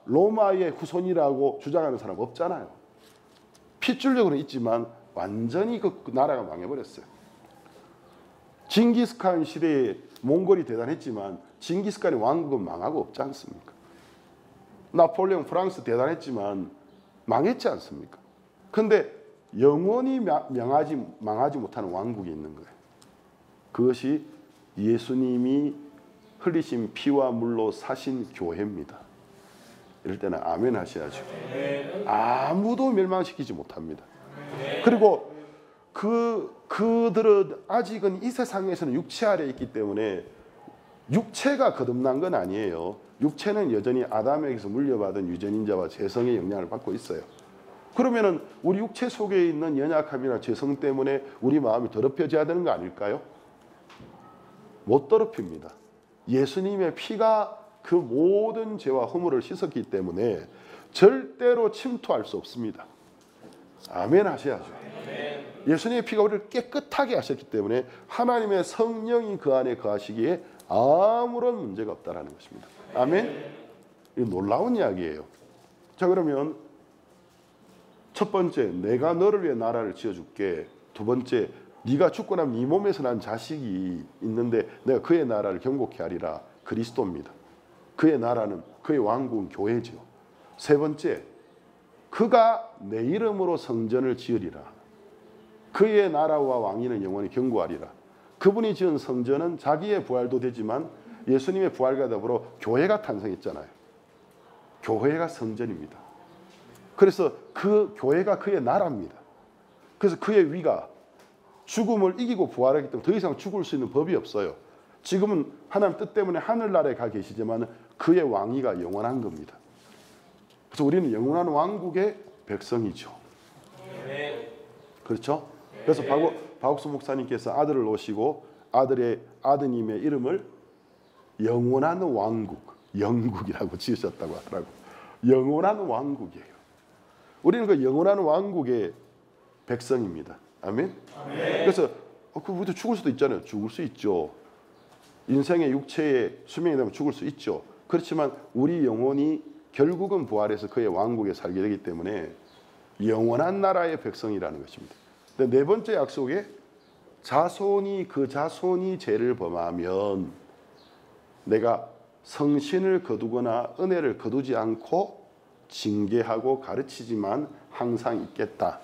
로마의 후손이라고 주장하는 사람 없잖아요. 필줄적으로 있지만 완전히 그 나라가 망해버렸어요. 징기스칸 시대에 몽골이 대단했지만 징기스칸의 왕국은 망하고 없지 않습니까? 나폴레옹 프랑스 대단했지만 망했지 않습니까? 근데 영원히 망하지 못하는 왕국이 있는 거예요. 그것이 예수님이 흘리신 피와 물로 사신 교회입니다. 이럴 때는 아멘 하셔야죠. 아무도 멸망시키지 못합니다. 그리고 그들은 아직은 이 세상에서는 육체 아래 있기 때문에 육체가 거듭난 건 아니에요. 육체는 여전히 아담에게서 물려받은 유전인자와 재성의 영향을 받고 있어요. 그러면은 우리 육체 속에 있는 연약함이나 재성 때문에 우리 마음이 더럽혀져야 되는 거 아닐까요? 못 더럽힙니다. 예수님의 피가 그 모든 죄와 허물을 씻었기 때문에 절대로 침투할 수 없습니다. 아멘 하셔야죠. 예수님의 피가 우리를 깨끗하게 하셨기 때문에 하나님의 성령이 그 안에 거하시기에 아무런 문제가 없다라는 것입니다. 아멘. 이 놀라운 이야기예요. 자, 그러면 첫 번째, 내가 너를 위해 나라를 지어줄게. 두 번째, 네가 죽고 나면 네 몸에서 난 자식이 있는데 내가 그의 나라를 경고케 하리라. 그리스도입니다. 그의 나라는, 그의 왕국은 교회죠. 세 번째, 그가 내 이름으로 성전을 지으리라. 그의 나라와 왕위는 영원히 견고하리라. 그분이 지은 성전은 자기의 부활도 되지만 예수님의 부활과 더불어 교회가 탄생했잖아요. 교회가 성전입니다. 그래서 그 교회가 그의 나라입니다. 그래서 그의 위가 죽음을 이기고 부활하기 때문에 더 이상 죽을 수 있는 법이 없어요. 지금은 하나님 뜻 때문에 하늘나라에 가 계시지만 그의 왕위가 영원한 겁니다. 그래서 우리는 영원한 왕국의 백성이죠. 그렇죠? 그래서 박옥수 목사님께서 아들을 놓으시고 아드님의 이름을 영원한 왕국, 영국이라고 지으셨다고 하더라고요. 영원한 왕국이에요. 우리는 그 영원한 왕국의 백성입니다. 아멘? 그래서 우리도 죽을 수도 있잖아요. 죽을 수 있죠. 인생의 육체의 수명이 되면 죽을 수 있죠. 그렇지만 우리 영혼이 결국은 부활해서 그의 왕국에 살게 되기 때문에 영원한 나라의 백성이라는 것입니다. 네 번째 약속에 그 자손이 죄를 범하면 내가 성신을 거두거나 은혜를 거두지 않고 징계하고 가르치지만 항상 있겠다.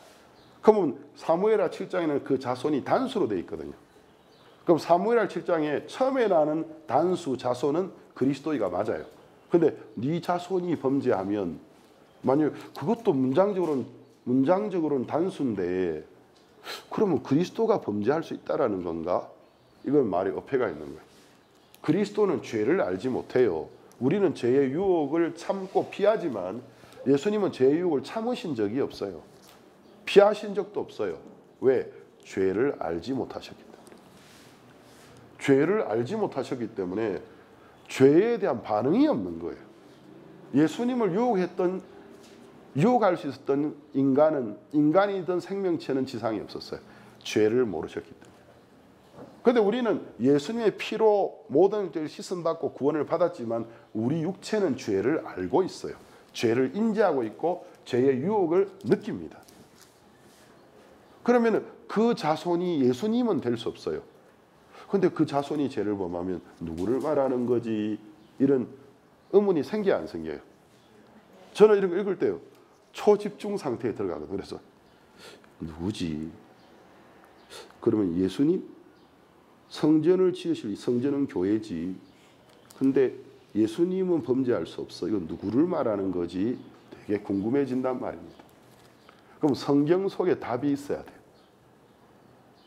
그러면 사무엘하 7장에는 그 자손이 단수로 되어 있거든요. 그럼 사무엘하 7장에 처음에 나는 단수 자손은 그리스도이가 맞아요. 근데 네 자손이 범죄하면 만약 그것도 문장적으로는 단수인데 그러면 그리스도가 범죄할 수 있다라는 건가? 이건 말에 어폐가 있는 거예요. 그리스도는 죄를 알지 못해요. 우리는 죄의 유혹을 참고 피하지만 예수님은 죄의 유혹을 참으신 적이 없어요. 피하신 적도 없어요. 왜? 죄를 알지 못하셨기 때문에. 죄를 알지 못하셨기 때문에 죄에 대한 반응이 없는 거예요. 예수님을 유혹할 수 있었던 인간이든 생명체는 지상에 없었어요. 죄를 모르셨기 때문에. 그런데 우리는 예수님의 피로 모든 죄를 씻음받고 구원을 받았지만 우리 육체는 죄를 알고 있어요. 죄를 인지하고 있고 죄의 유혹을 느낍니다. 그러면 그 자손이 예수님은 될 수 없어요. 그런데 그 자손이 죄를 범하면 누구를 말하는 거지? 이런 의문이 생겨요, 안 생겨요? 저는 이런 거 읽을 때요. 초집중 상태에 들어가거든요. 그래서 누구지? 그러면 예수님? 성전을 지으실 성전은 교회지. 근데 예수님은 범죄할 수 없어. 이건 누구를 말하는 거지? 되게 궁금해진단 말입니다. 그럼 성경 속에 답이 있어야 돼요.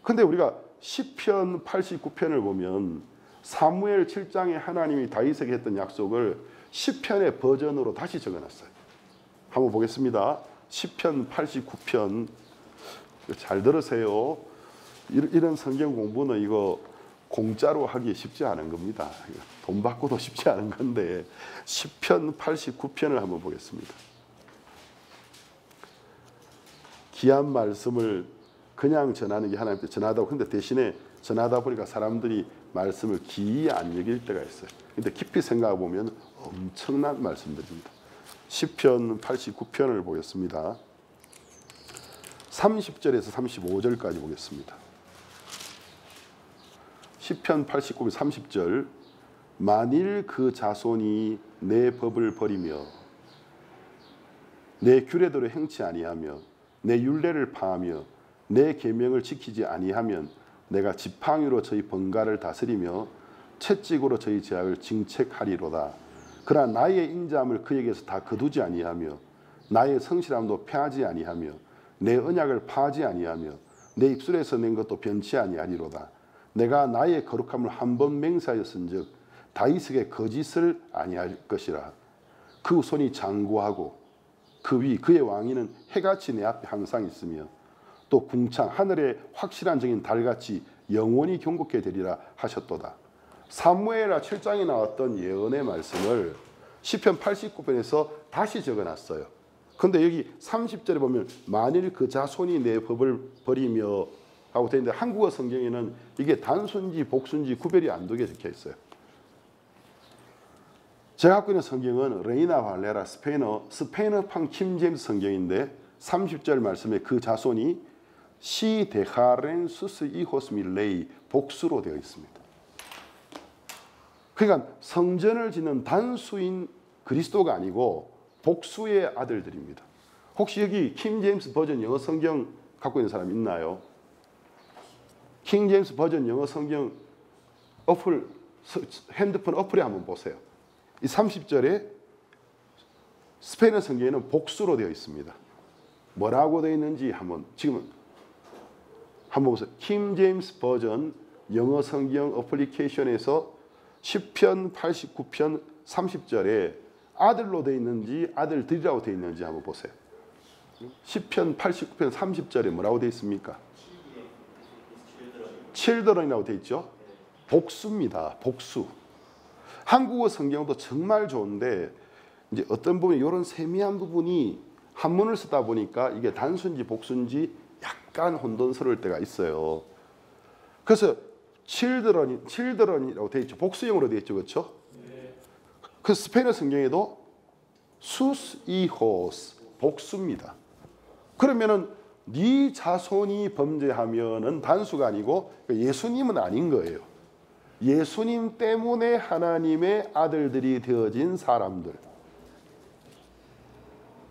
근데 우리가 시편 89편을 보면 사무엘 7장에 하나님이 다윗에게 했던 약속을 시편의 버전으로 다시 적어놨어요. 한번 보겠습니다. 시편 89편 잘 들으세요. 이런 성경 공부는 이거 공짜로 하기 쉽지 않은 겁니다. 돈 받고도 쉽지 않은 건데 시편 89편을 한번 보겠습니다. 귀한 말씀을 그냥 전하는 게 하나님께 전하다고. 근데 대신에 전하다 보니까 사람들이 말씀을 기이 안 여길 때가 있어요. 근데 깊이 생각해 보면 엄청난 말씀들입니다. 시편 89편을 보겠습니다. 30절에서 35절까지 보겠습니다. 시편 89편 30절. 만일 그 자손이 내 법을 버리며 내 규례대로 행치 아니하며 내 율례를 파하며 내 계명을 지키지 아니하면 내가 지팡이로 저희 번가를 다스리며 채찍으로 저희 죄악을 징책하리로다. 그러나 나의 인자함을 그에게서 다 거두지 아니하며 나의 성실함도 폐하지 아니하며 내 언약을 파하지 아니하며 내 입술에서 낸 것도 변치 아니하리로다. 내가 나의 거룩함을 한 번 맹세하였은즉 다윗에게 거짓을 아니할 것이라. 그 손이 장구하고 그 위 그의 왕위는 해같이 내 앞에 항상 있으며 또 궁창 하늘의 확실한 정인 달같이 영원히 경고케 되리라 하셨도다. 사무엘하 7장에 나왔던 예언의 말씀을 시편 89편에서 다시 적어놨어요. 그런데 여기 30절에 보면 만일 그 자손이 내 법을 버리며 하고 되어 있는데 한국어 성경에는 이게 단순지 복순지 구별이 안 되게 적혀 있어요. 제가 갖고 있는 성경은 레이나 발레라 스페인어판 킹 제임스 성경인데 30절 말씀에 그 자손이 시 데카렌 수스 이호스 밀레이 복수로 되어 있습니다. 그러니까 성전을 짓는 단수인 그리스도가 아니고 복수의 아들들입니다. 혹시 여기 킹 제임스 버전 영어 성경 갖고 있는 사람 있나요? 킹 제임스 버전 영어 성경 어플, 핸드폰 어플에 한번 보세요. 이 30절에 스페인어 성경에는 복수로 되어 있습니다. 뭐라고 되어 있는지 지금 한번 보세요. 킹 제임스 버전 영어 성경 어플리케이션에서 10편 89편 30절에 아들로 되어 있는지 아들들이라고 되어 있는지 한번 보세요. 10편 89편 30절에 뭐라고 되어 있습니까? children이라고 되어 있죠. 복수입니다. 복수. 한국어 성경도 정말 좋은데 이제 어떤 부분이 이런 세미한 부분이 한문을 쓰다 보니까 이게 단수인지 복수인지 약간 혼돈스러울 때가 있어요. 그래서 children이라고 되어 있죠. 복수형으로 되어 있죠. 그렇죠? 그 스페인어 성경에도 sus hijos 복수입니다. 그러면은 네 자손이 범죄하면은 단수가 아니고 예수님은 아닌 거예요. 예수님 때문에 하나님의 아들들이 되어진 사람들.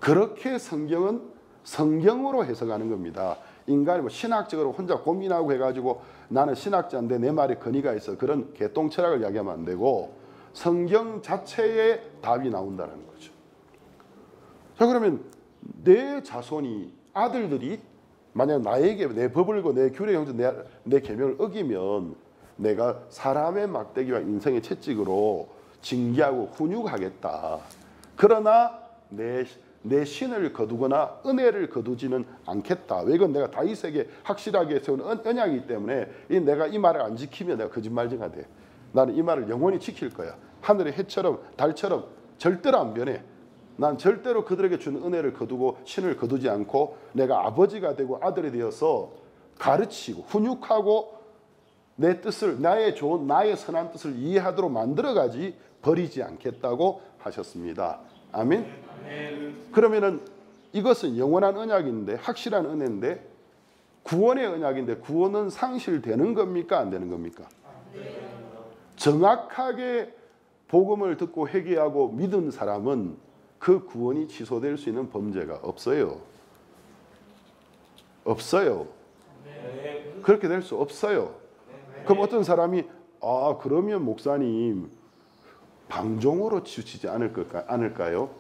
그렇게 성경은 성경으로 해석하는 겁니다. 인간이 뭐 신학적으로 혼자 고민하고 해가지고 나는 신학자인데 내 말에 근의가 있어. 그런 개똥철학을 이야기하면 안 되고 성경 자체에 답이 나온다는 거죠. 자, 그러면 내 자손이 아들들이 만약 나에게 내 법을 고 내 규례 형제 내 계명을 어기면 내가 사람의 막대기와 인생의 채찍으로 징계하고 훈육하겠다. 그러나 내 신을 거두거나 은혜를 거두지는 않겠다. 왜? 이건 내가 다윗에게 확실하게 세운 언약이기 때문에 내가 이 말을 안 지키면 내가 거짓말쟁이가 돼. 나는 이 말을 영원히 지킬 거야. 하늘의 해처럼 달처럼 절대로 안 변해. 난 절대로 그들에게 주는 은혜를 거두고 신을 거두지 않고 내가 아버지가 되고 아들이 되어서 가르치고 훈육하고 내 뜻을 나의 선한 뜻을 이해하도록 만들어가지 버리지 않겠다고 하셨습니다. 아멘. 그러면은 이것은 영원한 언약인데 확실한 은혜인데 구원의 언약인데 구원은 상실되는 겁니까? 안 되는 겁니까? 정확하게 복음을 듣고 회개하고 믿은 사람은 그 구원이 취소될 수 있는 범죄가 없어요. 없어요. 그렇게 될 수 없어요. 그럼 어떤 사람이 그러면 목사님 방종으로 치우치지 않을까요?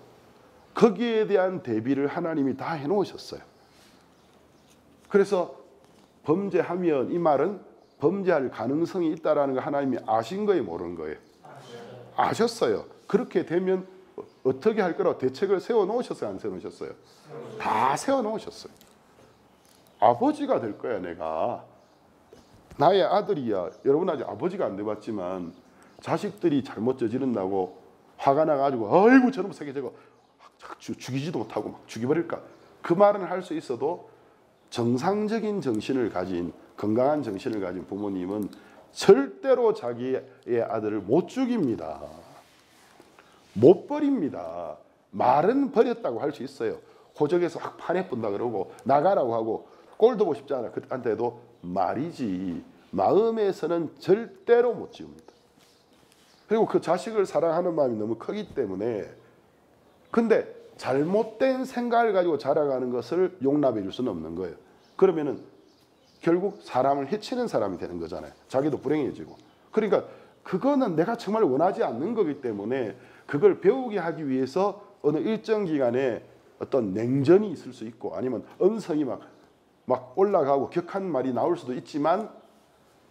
거기에 대한 대비를 하나님이 다 해놓으셨어요. 그래서 범죄하면 이 말은 범죄할 가능성이 있다라는 거 하나님이 아신 거예요, 모르는 거예요? 아셨어요. 그렇게 되면 어떻게 할 거라고 대책을 세워놓으셨어요, 안 세워놓으셨어요? 다 세워놓으셨어요. 아버지가 될 거야, 내가. 나의 아들이야. 여러분 아직 아버지가 안 돼봤지만 자식들이 잘못 저지른다고 화가 나가지고 아이고 저놈 새끼 저거 죽이지도 못하고 막 죽여버릴까. 그 말은 할 수 있어도 정상적인 정신을 가진 건강한 정신을 가진 부모님은 절대로 자기의 아들을 못 죽입니다. 못 버립니다. 말은 버렸다고 할 수 있어요. 호적에서 확 파내뿐다 그러고 나가라고 하고 꼴도 보고 싶지 않아. 그때도 말이지 마음에서는 절대로 못 지웁니다. 그리고 그 자식을 사랑하는 마음이 너무 크기 때문에 근데 잘못된 생각을 가지고 자라가는 것을 용납해 줄 수는 없는 거예요. 그러면은 결국 사람을 해치는 사람이 되는 거잖아요. 자기도 불행해지고. 그러니까 그거는 내가 정말 원하지 않는 거기 때문에 그걸 배우게 하기 위해서 어느 일정 기간에 어떤 냉전이 있을 수 있고 아니면 언성이 막 올라가고 격한 말이 나올 수도 있지만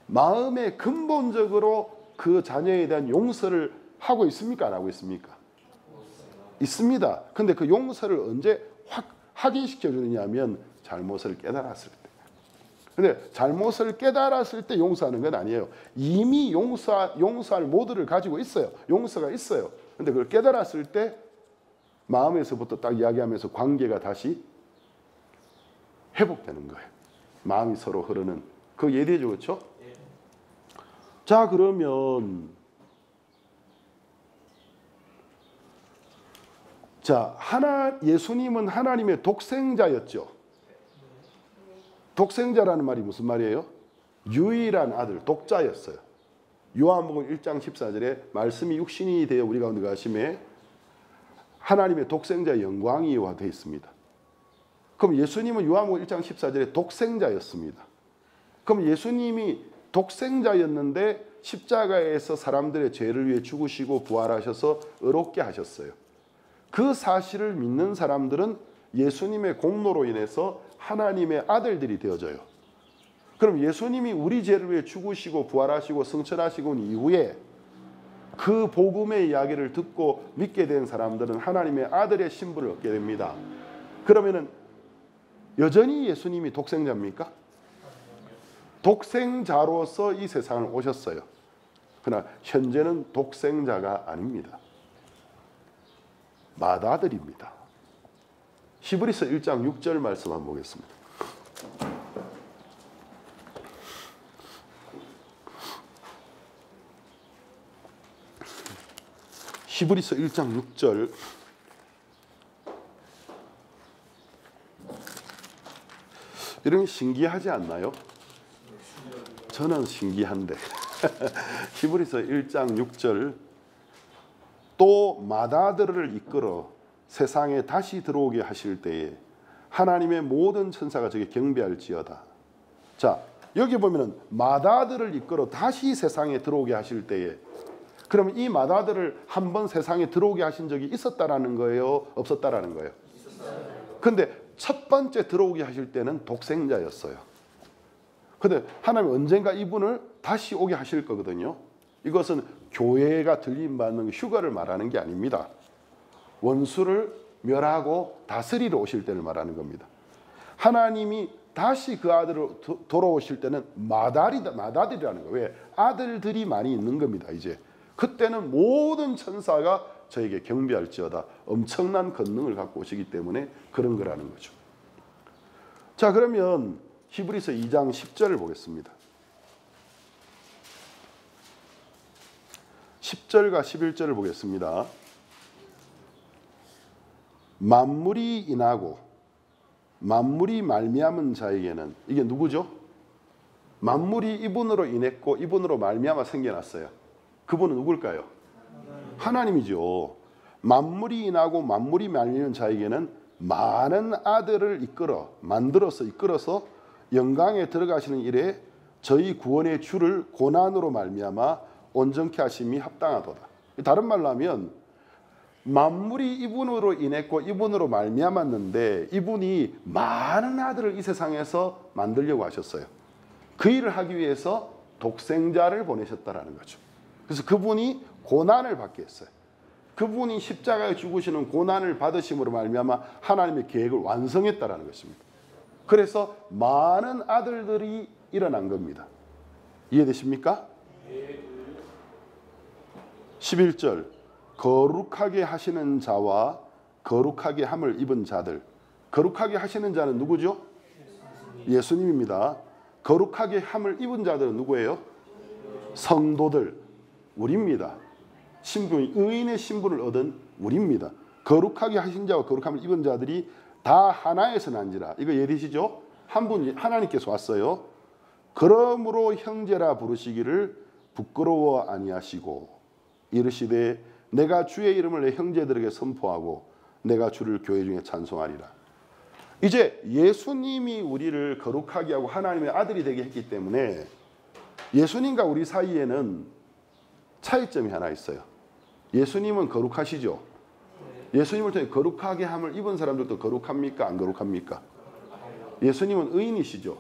마음에 근본적으로 그 자녀에 대한 용서를 하고 있습니까? 안 하고 있습니까? 있습니다. 근데 그 용서를 언제 확인시켜 주느냐 하면 잘못을 깨달았을 때. 근데 잘못을 깨달았을 때 용서하는 건 아니에요. 이미 용서할 모드를 가지고 있어요. 용서가 있어요. 근데 그걸 깨달았을 때 마음에서부터 딱 이야기하면서 관계가 다시 회복되는 거예요. 마음이 서로 흐르는. 그거 예대죠, 그렇죠? 자, 그러면 자, 예수님은 하나님의 독생자였죠. 독생자라는 말이 무슨 말이에요? 유일한 아들, 독자였어요. 요한복음 1장 14절에 말씀이 육신이 되어 우리 가운데 가심에 하나님의 독생자의 영광이와 되어 있습니다. 그럼 예수님은 요한복음 1장 14절에 독생자였습니다. 그럼 예수님이 독생자였는데 십자가에서 사람들의 죄를 위해 죽으시고 부활하셔서 의롭게 하셨어요. 그 사실을 믿는 사람들은 예수님의 공로로 인해서 하나님의 아들들이 되어져요. 그럼 예수님이 우리 죄를 위해 죽으시고 부활하시고 승천하시고 이후에 그 복음의 이야기를 듣고 믿게 된 사람들은 하나님의 아들의 신분을 얻게 됩니다. 그러면은 여전히 예수님이 독생자입니까? 독생자로서 이 세상을 오셨어요. 그러나 현재는 독생자가 아닙니다. 맏아들입니다. 히브리서 1장 6절 말씀 한번 보겠습니다. 히브리서 1장 6절. 이런 게 신기하지 않나요? 저는 신기한데. 히브리서 1장 6절. 또 맏아들을 이끌어 세상에 다시 들어오게 하실 때에 하나님의 모든 천사가 저게 경배할지어다. 자, 여기 보면은 맏아들을 이끌어 다시 세상에 들어오게 하실 때에, 그러면 이 맏아들을 한번 세상에 들어오게 하신 적이 있었다라는 거예요? 없었다라는 거예요? 근데 첫 번째 들어오게 하실 때는 독생자였어요. 근데 하나님 언젠가 이분을 다시 오게 하실 거거든요. 이것은 교회가 들림받는 휴가를 말하는 게 아닙니다. 원수를 멸하고 다스리러 오실 때를 말하는 겁니다. 하나님이 다시 그 아들을 돌아오실 때는 맏아들이라는 거예요. 왜? 아들들이 많이 있는 겁니다. 이제 그때는 모든 천사가 저에게 경배할지어다. 엄청난 권능을 갖고 오시기 때문에 그런 거라는 거죠. 자, 그러면 히브리서 2장 10절을 보겠습니다. 10절과 11절을 보겠습니다. 만물이 인하고 만물이 말미암은 자에게는, 이게 누구죠? 만물이 이분으로 인했고 이분으로 말미암아 생겨났어요. 그분은 누굴까요? 하나님이죠. 만물이 인하고 만물이 말미암은 자에게는 많은 아들을 이끌어서 영광에 들어가시는 일에 저희 구원의 주를 고난으로 말미암아 온전케 하심이 합당하도다. 다른 말로 하면 만물이 이분으로 인했고 이분으로 말미암았는데 이분이 많은 아들을 이 세상에서 만들려고 하셨어요. 그 일을 하기 위해서 독생자를 보내셨다라는 거죠. 그래서 그분이 고난을 받게 했어요. 그분이 십자가에 죽으시는 고난을 받으심으로 말미암아 하나님의 계획을 완성했다라는 것입니다. 그래서 많은 아들들이 일어난 겁니다. 이해되십니까? 11절. 거룩하게 하시는 자와 거룩하게 함을 입은 자들. 거룩하게 하시는 자는 누구죠? 예수님입니다. 거룩하게 함을 입은 자들은 누구예요? 성도들, 우리입니다. 신분, 의인의 신분을 얻은 우리입니다. 거룩하게 하신 자와 거룩함을 입은 자들이 다 하나에서 난지라. 이거 이해되시죠? 한 분이 하나님께서 왔어요. 그러므로 형제라 부르시기를 부끄러워 아니하시고 이르시되 내가 주의 이름을 내 형제들에게 선포하고 내가 주를 교회 중에 찬송하리라. 이제 예수님이 우리를 거룩하게 하고 하나님의 아들이 되게 했기 때문에 예수님과 우리 사이에는 차이점이 하나 있어요. 예수님은 거룩하시죠? 예수님을 통해 거룩하게 함을 입은 사람들도 거룩합니까? 안 거룩합니까? 예수님은 의인이시죠?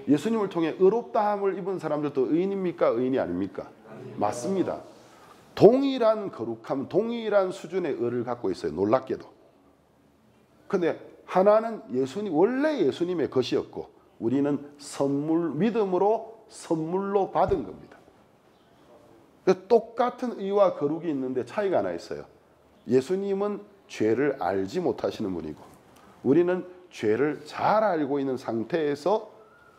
예수님을 통해 의롭다 함을 입은 사람들도 의인입니까? 의인이 아닙니까? 맞습니다. 동일한 거룩함, 동일한 수준의 의를 갖고 있어요. 놀랍게도. 근데 하나는 원래 예수님의 것이었고 우리는 믿음으로 선물로 받은 겁니다. 똑같은 의와 거룩이 있는데 차이가 하나 있어요. 예수님은 죄를 알지 못하시는 분이고 우리는 죄를 잘 알고 있는 상태에서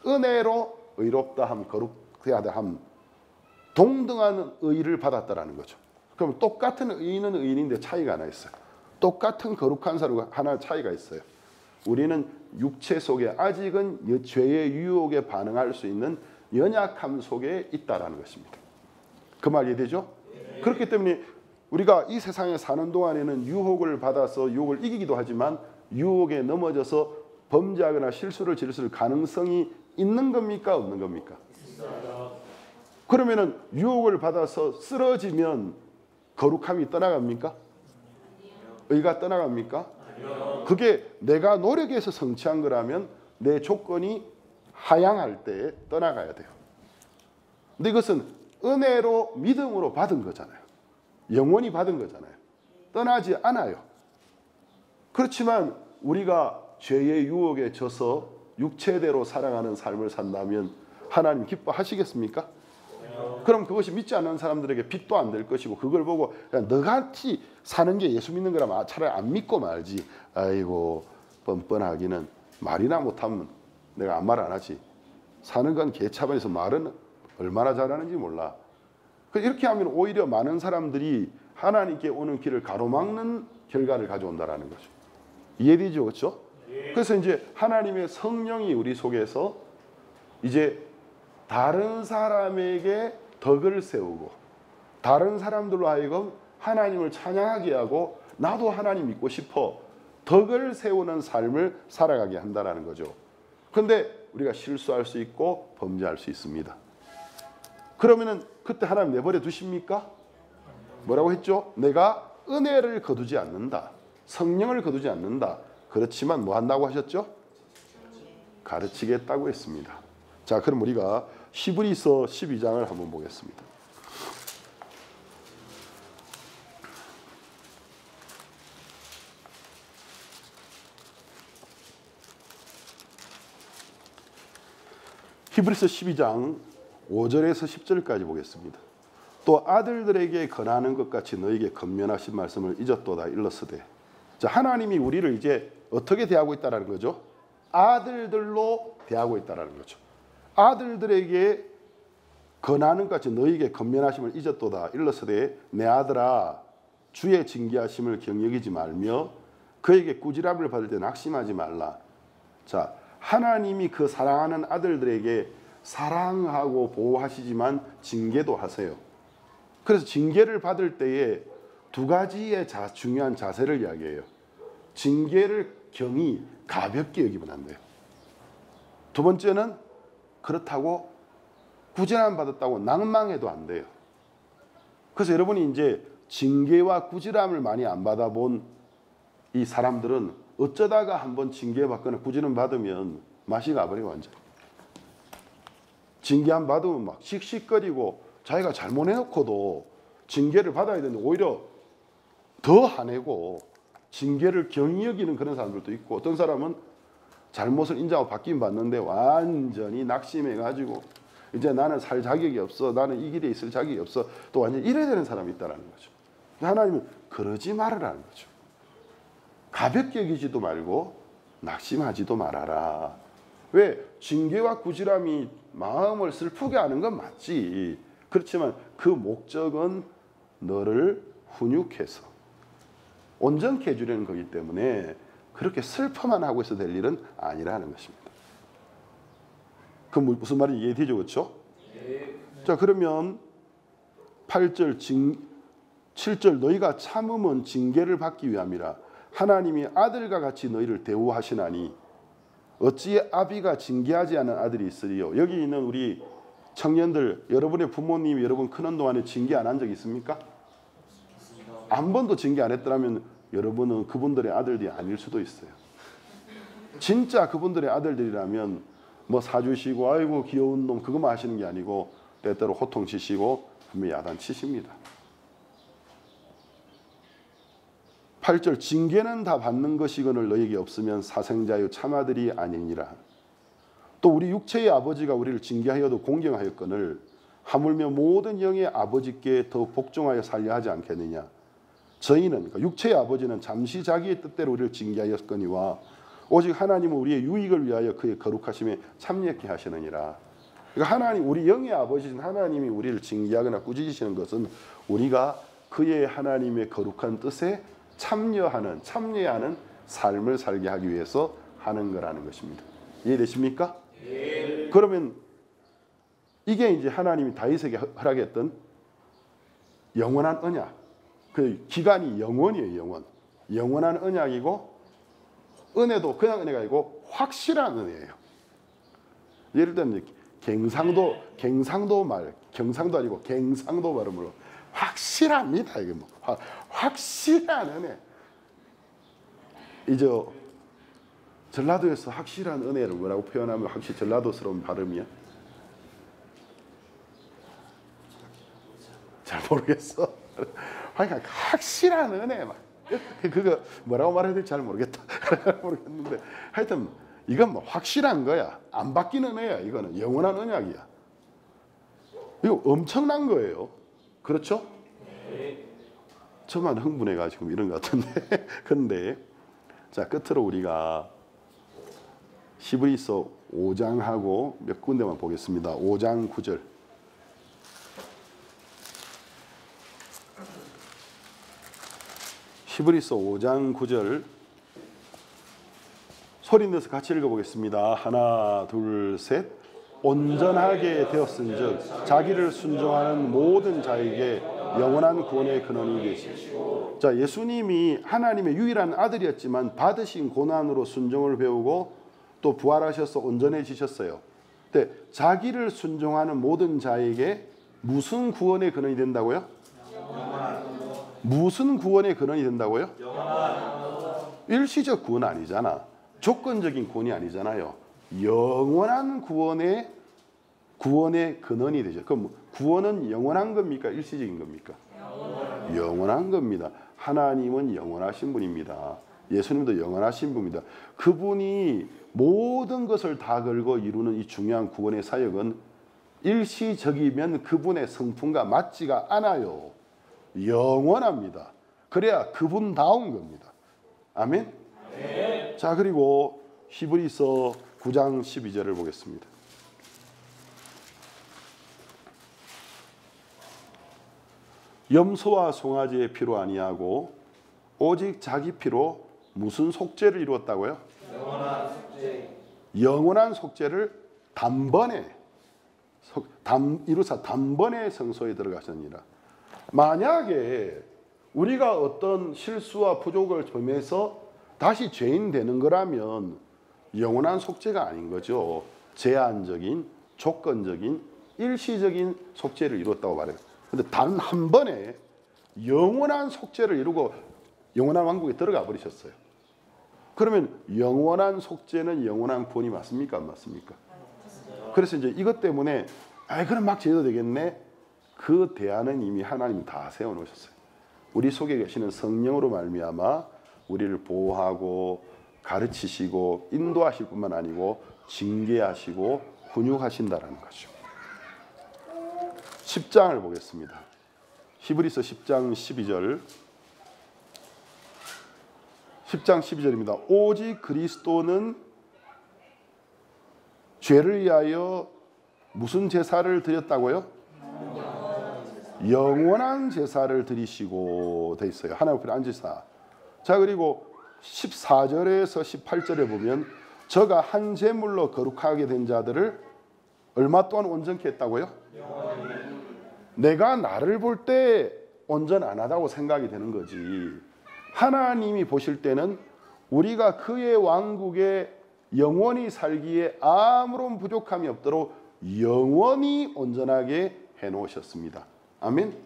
은혜로 의롭다함, 거룩하다함, 동등한 의를 받았다라는 거죠. 그럼 똑같은 의인은 의인인데 차이가 하나 있어요. 똑같은 거룩한 사람과 하나 차이가 있어요. 우리는 육체 속에 아직은 죄의 유혹에 반응할 수 있는 연약함 속에 있다라는 것입니다. 그 말 이해되죠? 그렇기 때문에 우리가 이 세상에 사는 동안에는 유혹을 받아서 유혹을 이기기도 하지만 유혹에 넘어져서 범죄하거나 실수를 저질 가능성이 있는 겁니까? 없는 겁니까? 그러면은 유혹을 받아서 쓰러지면 거룩함이 떠나갑니까? 의가 떠나갑니까? 그게 내가 노력해서 성취한 거라면 내 조건이 하향할 때 떠나가야 돼요. 근데 이것은 은혜로 믿음으로 받은 거잖아요. 영원히 받은 거잖아요. 떠나지 않아요. 그렇지만 우리가 죄의 유혹에 져서 육체대로 살아가는 삶을 산다면 하나님 기뻐하시겠습니까? 그럼 그것이 믿지 않는 사람들에게 빚도 안 될 것이고 그걸 보고 그냥 너같이 사는 게 예수 믿는 거라면 차라리 안 믿고 말지. 아이고 뻔뻔하기는 말이나 못하면 내가 아무 말 안 하지. 사는 건 개차반에서 말은 얼마나 잘하는지 몰라. 이렇게 하면 오히려 많은 사람들이 하나님께 오는 길을 가로막는 결과를 가져온다라는 거죠. 이해되죠? 그렇죠? 그래서 이제 하나님의 성령이 우리 속에서 이제 다른 사람에게 덕을 세우고 다른 사람들로 하여금 하나님을 찬양하게 하고 나도 하나님 믿고 싶어 덕을 세우는 삶을 살아가게 한다는 거죠. 그런데 우리가 실수할 수 있고 범죄할 수 있습니다. 그러면은 그때 하나님 내버려 두십니까? 뭐라고 했죠? 내가 은혜를 거두지 않는다. 성령을 거두지 않는다. 그렇지만 뭐 한다고 하셨죠? 가르치겠다고 했습니다. 자, 그럼 우리가 히브리서 12장을 한번 보겠습니다. 히브리서 12장 5절에서 10절까지 보겠습니다. 또 아들들에게 권하는 것 같이 너에게 권면하신 말씀을 잊었도다 일렀으되. 자, 하나님이 우리를 이제 어떻게 대하고 있다라는 거죠? 아들들로 대하고 있다라는 거죠. 아들들에게 권하는 것 같이 너에게 권면하심을 잊었도다 일렀으되 내 아들아 주의 징계하심을 경여기지 말며 그에게 꾸지람을 받을 때 낙심하지 말라. 자, 하나님이 그 사랑하는 아들들에게 사랑하고 보호하시지만 징계도 하세요. 그래서 징계를 받을 때에 두 가지의 중요한 자세를 이야기해요. 징계를 경히 가볍게 여기면 안 돼요. 두 번째는 그렇다고 꾸지람 받았다고 낭망해도 안 돼요. 그래서 여러분이 이제 징계와 꾸지람을 많이 안 받아본 이 사람들은 어쩌다가 한번 징계받거나 꾸지람 받으면 맛이 가버려요. 완전. 징계 안 받으면 막 씩씩거리고 자기가 잘못해놓고도 징계를 받아야 되는데 오히려 더 화내고 징계를 경히 여기는 그런 사람들도 있고 어떤 사람은 잘못을 인정하고 바뀐 받는데 완전히 낙심해가지고 이제 나는 살 자격이 없어. 나는 이 길에 있을 자격이 없어. 또 완전히 이래야 되는 사람이 있다는 거죠. 하나님은 그러지 말으라는 거죠. 가볍게 여기지도 말고 낙심하지도 말아라. 왜? 징계와 꾸지람이 마음을 슬프게 하는 건 맞지. 그렇지만 그 목적은 너를 훈육해서 온전케 해주려는 거기 때문에 그렇게 슬퍼만 하고 있어도 될 일은 아니라는 것입니다. 그 무슨 말인지 이해되죠? 그렇죠? 자, 그러면 8절 7절 너희가 참음은 징계를 받기 위함이라 하나님이 아들과 같이 너희를 대우하시나니 어찌 아비가 징계하지 않은 아들이 있으리요. 여기 있는 우리 청년들 여러분의 부모님이 여러분 크는 동안에 징계 안 한 적 있습니까? 한 번도 징계 안 했더라면 여러분은 그분들의 아들들이 아닐 수도 있어요. 진짜 그분들의 아들들이라면 뭐 사주시고 아이고 귀여운 놈 그거만 하시는 게 아니고 때때로 호통치시고 분명히 야단치십니다. 8절 징계는 다 받는 것이거늘 너에게 없으면 사생자요 참아들이 아니니라. 또 우리 육체의 아버지가 우리를 징계하여도 공경하였거늘 하물며 모든 영의 아버지께 더 복종하여 살려 하지 않겠느냐. 저희는 그러니까 육체의 아버지는 잠시 자기의 뜻대로 우리를 징계하였거니와 오직 하나님은 우리의 유익을 위하여 그의 거룩하심에 참여케 하시느니라. 그러니까 하나님 우리 영의 아버지신 하나님이 우리를 징계하거나 꾸짖으시는 것은 우리가 그의 하나님의 거룩한 뜻에 참여해야 하는 삶을 살게 하기 위해서 하는 거라는 것입니다. 이해되십니까? 예. 그러면 이게 이제 하나님이 다윗에게 허락했던 영원한 언약. 그 기간이 영원이에요, 영원. 영원한 언약이고, 은혜도 그냥 은혜가 아니고 확실한 은혜예요. 예를 들면 경상도 아니고 갱상도 발음으로 확실합니다. 이게 뭐 확실한 은혜. 이제 전라도에서 확실한 은혜를 뭐라고 표현하면 확실히 전라도스러운 발음이야? 잘 모르겠어. 그러니까 확실한 은혜 막 그거 뭐라고 말해야 될지 잘 모르겠다. 모르겠는데 하여튼 이건 뭐 확실한 거야. 안 바뀌는 은혜야. 이거는 영원한 언약이야. 이거 엄청난 거예요. 그렇죠? 저만 흥분해가지고 이런 것 같은데. 근데 자, 끝으로 우리가 히브리서 5장하고 몇 군데만 보겠습니다. 5장 9절. 히브리서 5장 9절 소리 내서 같이 읽어보겠습니다. 하나, 둘, 셋. 온전하게 되었은즉 자기를 순종하는 모든 자에게 영원한 구원의 근원이 되시고. 자, 예수님이 하나님의 유일한 아들이었지만 받으신 고난으로 순종을 배우고 또 부활하셔서 온전해지셨어요. 근데 자기를 순종하는 모든 자에게 무슨 구원의 근원이 된다고요? 무슨 구원의 근원이 된다고요? 일시적 구원 아니잖아. 조건적인 구원이 아니잖아요. 영원한 구원의 근원이 되죠. 그럼 구원은 영원한 겁니까? 일시적인 겁니까? 영원한 겁니다. 하나님은 영원하신 분입니다. 예수님도 영원하신 분입니다. 그분이 모든 것을 다 걸고 이루는 이 중요한 구원의 사역은 일시적이면 그분의 성품과 맞지가 않아요. 영원합니다. 그래야 그분다운 겁니다. 아멘? 네. 자, 그리고 히브리서 9장 12절을 보겠습니다. 염소와 송아지의 피로 아니하고 오직 자기 피로 무슨 속죄를 이루었다고요? 영원한 속죄. 영원한 속죄를 단번에 이루사 단번에 성소에 들어가셨느니라. 만약에 우리가 어떤 실수와 부족을 범해서 다시 죄인 되는 거라면 영원한 속죄가 아닌 거죠. 제한적인, 조건적인, 일시적인 속죄를 이뤘다고 말해요. 근데 단 한 번에 영원한 속죄를 이루고 영원한 왕국에 들어가 버리셨어요. 그러면 영원한 속죄는 영원한 구원이 맞습니까? 안 맞습니까? 그래서 이제 이것 때문에 그럼 막 죄도 되겠네. 그 대안은 이미 하나님이 다 세워놓으셨어요. 우리 속에 계시는 성령으로 말미암아 우리를 보호하고 가르치시고 인도하실 뿐만 아니고 징계하시고 훈육하신다라는 거죠. 10장을 보겠습니다. 히브리서 10장 12절. 10장 12절입니다. 오직 그리스도는 죄를 위하여 무슨 제사를 드렸다고요? 영원한 제사를 드리시고 돼 있어요. 하나님 앞에 앉으사. 자, 그리고 14절에서 18절에 보면 저가 한 제물로 거룩하게 된 자들을 얼마 동안 온전케 했다고요? 내가 나를 볼 때 온전 안 하다고 생각이 되는 거지. 하나님이 보실 때는 우리가 그의 왕국에 영원히 살기에 아무런 부족함이 없도록 영원히 온전하게 해놓으셨습니다. 아멘?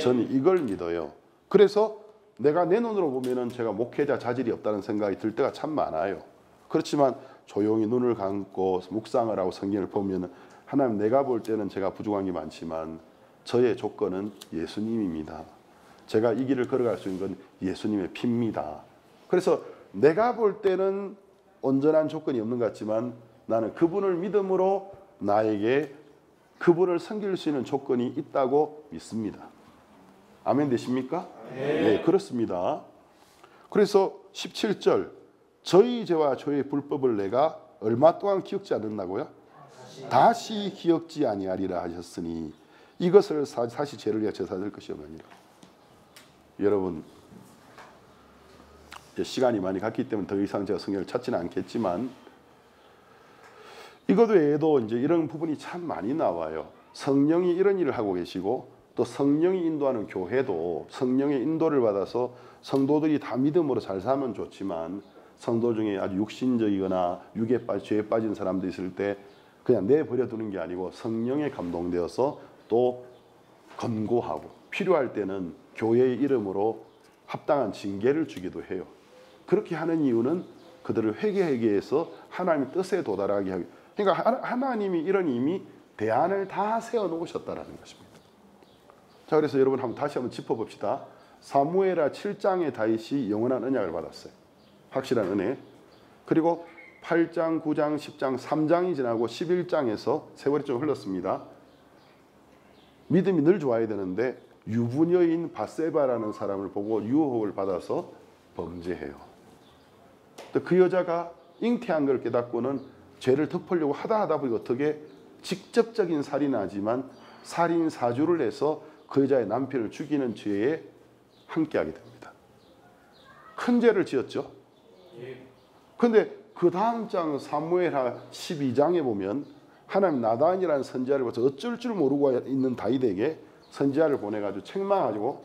저는 이걸 믿어요. 그래서 내가 내 눈으로 보면은 제가 목회자 자질이 없다는 생각이 들 때가 참 많아요. 그렇지만 조용히 눈을 감고 묵상을 하고 성경을 보면은 하나님, 내가 볼 때는 제가 부족한 게 많지만 저의 조건은 예수님입니다. 제가 이 길을 걸어갈 수 있는 건 예수님의 피입니다. 그래서 내가 볼 때는 온전한 조건이 없는 것 같지만 나는 그분을 믿음으로 나에게 그분을 섬길 수 있는 조건이 있다고 믿습니다. 아멘 되십니까? 네, 그렇습니다. 그래서 17절, 저희 죄와 저희 불법을 내가 얼마 동안 기억지 않는다고요? 다시 기억지 아니하리라 하셨으니 이것을 다시 죄를 위하여 제사될 것이 없느니라. 여러분, 시간이 많이 갔기 때문에 더 이상 제가 성경을 찾지는 않겠지만 이것 외에도 이제 이런 부분이 참 많이 나와요. 성령이 이런 일을 하고 계시고 또 성령이 인도하는 교회도 성령의 인도를 받아서 성도들이 다 믿음으로 잘 살면 좋지만 성도 중에 아주 육신적이거나 죄에 빠진 사람도 있을 때 그냥 내버려 두는 게 아니고 성령에 감동되어서 또 권고하고 필요할 때는 교회의 이름으로 합당한 징계를 주기도 해요. 그렇게 하는 이유는 그들을 회개하게 해서 하나님의 뜻에 도달하게 하기. 그러니까 하나님이 이런 이미 대안을 다 세워놓으셨다는 것입니다. 자, 그래서 여러분 다시 한번 짚어봅시다. 사무엘하 7장의 다윗이 영원한 언약을 받았어요. 확실한 은혜. 그리고 8장, 9장, 10장, 3장이 지나고 11장에서 세월이 좀 흘렀습니다. 믿음이 늘 좋아야 되는데 유부녀인 바세바라는 사람을 보고 유혹을 받아서 범죄해요. 또 그 여자가 잉태한 걸 깨닫고는 죄를 덮으려고 하다 보니 어떻게 직접적인 살인은 하지만 살인 사주를 해서 그 여자의 남편을 죽이는 죄에 함께하게 됩니다. 큰 죄를 지었죠. 그런데 그 다음 장 사무엘하 12장에 보면 하나님 나단이라는 선지자를 봐서 어쩔 줄 모르고 있는 다윗에게 선지자를 보내가지고 책망하고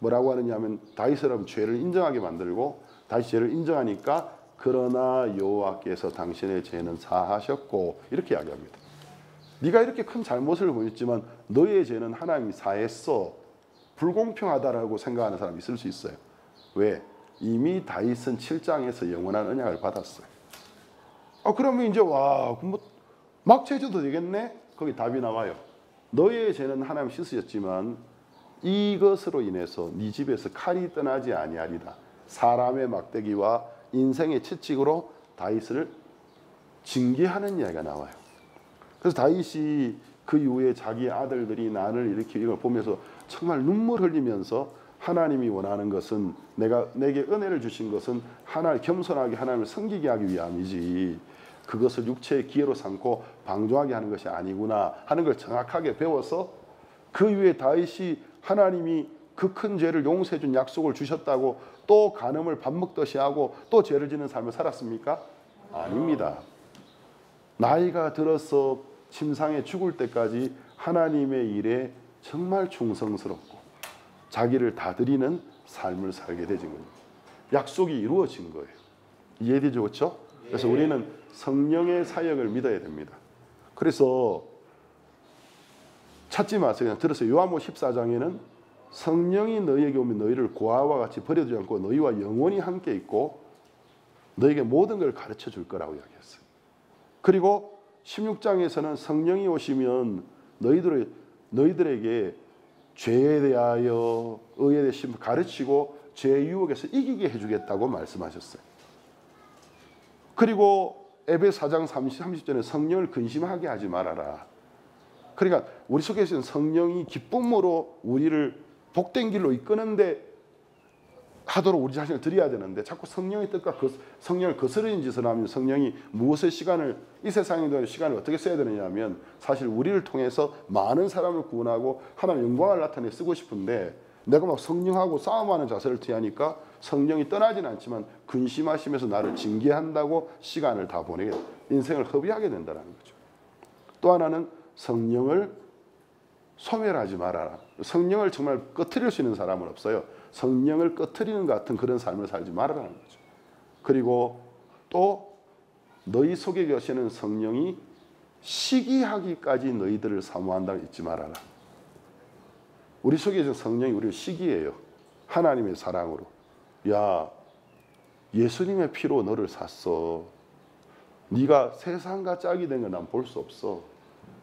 뭐라고 하느냐면 다윗을 죄를 인정하게 만들고 다윗 죄를 인정하니까 그러나 여호와께서 당신의 죄는 사하셨고 이렇게 이야기합니다. 네가 이렇게 큰 잘못을 보였지만 너의 죄는 하나님이 사했어. 불공평하다라고 생각하는 사람이 있을 수 있어요. 왜? 이미 다윗은 7장에서 영원한 언약을 받았어요. 그러면 이제 막 죄져도 되겠네? 거기 답이 나와요. 너의 죄는 하나님 씻으셨지만 이것으로 인해서 네 집에서 칼이 떠나지 아니하리라. 사람의 막대기와 인생의 채찍으로 다윗을 징계하는 이야기가 나와요. 그래서 다윗이 그 이후에 자기 아들들이 난을 일으키고 이걸 보면서 정말 눈물 흘리면서 하나님이 원하는 것은 내게 은혜를 주신 것은 겸손하게 하나님을 섬기게 하기 위함이지 그것을 육체의 기회로 삼고 방종하게 하는 것이 아니구나 하는 걸 정확하게 배워서 그 이후에 다윗이 하나님이 그 큰 죄를 용서해 준 약속을 주셨다고 또 간음을 밥 먹듯이 하고 또 죄를 짓는 삶을 살았습니까? 아닙니다. 나이가 들어서 침상에 죽을 때까지 하나님의 일에 정말 충성스럽고 자기를 다 드리는 삶을 살게 되진 겁니다. 약속이 이루어진 거예요. 이해되죠? 그렇죠? 그래서 우리는 성령의 사역을 믿어야 됩니다. 그래서 찾지 마세요. 그냥 들으세요. 요한복음 14장에는 성령이 너희에게 오면 너희를 고아와 같이 버려두지 않고 너희와 영원히 함께 있고 너희에게 모든 걸 가르쳐 줄 거라고 이야기했어요. 그리고 16장에서는 성령이 오시면 너희들에게 죄에 대하여 의에 대해 가르치고 죄의 유혹에서 이기게 해주겠다고 말씀하셨어요. 그리고 에베소 4장 30절에 성령을 근심하게 하지 말아라. 그러니까 우리 속에 있는 성령이 기쁨으로 우리를 복된 길로 이끄는데 하도록 우리 자신을 드려야 되는데 자꾸 성령의 뜻과 성령을 거스르는 짓을 하면 성령이 무엇의 이 세상에 시간을 어떻게 써야 되느냐 하면 사실 우리를 통해서 많은 사람을 구원하고 하나님의 영광을 나타내 쓰고 싶은데 내가 막 성령하고 싸움하는 자세를 취하니까 성령이 떠나지는 않지만 근심하시면서 나를 징계한다고 시간을 다 보내게 인생을 허비하게 된다는 거죠. 또 하나는 성령을 소멸하지 말아라. 성령을 정말 꺼트릴 수 있는 사람은 없어요. 성령을 꺼트리는 것 같은 그런 삶을 살지 말아라는 거죠. 그리고 또 너희 속에 계시는 성령이 시기하기까지 너희들을 사모한다고 잊지 말아라. 우리 속에 있는 성령이 우리를 시기해요. 하나님의 사랑으로. 야, 예수님의 피로 너를 샀어. 네가 세상과 짝이 된 건 난 볼 수 없어.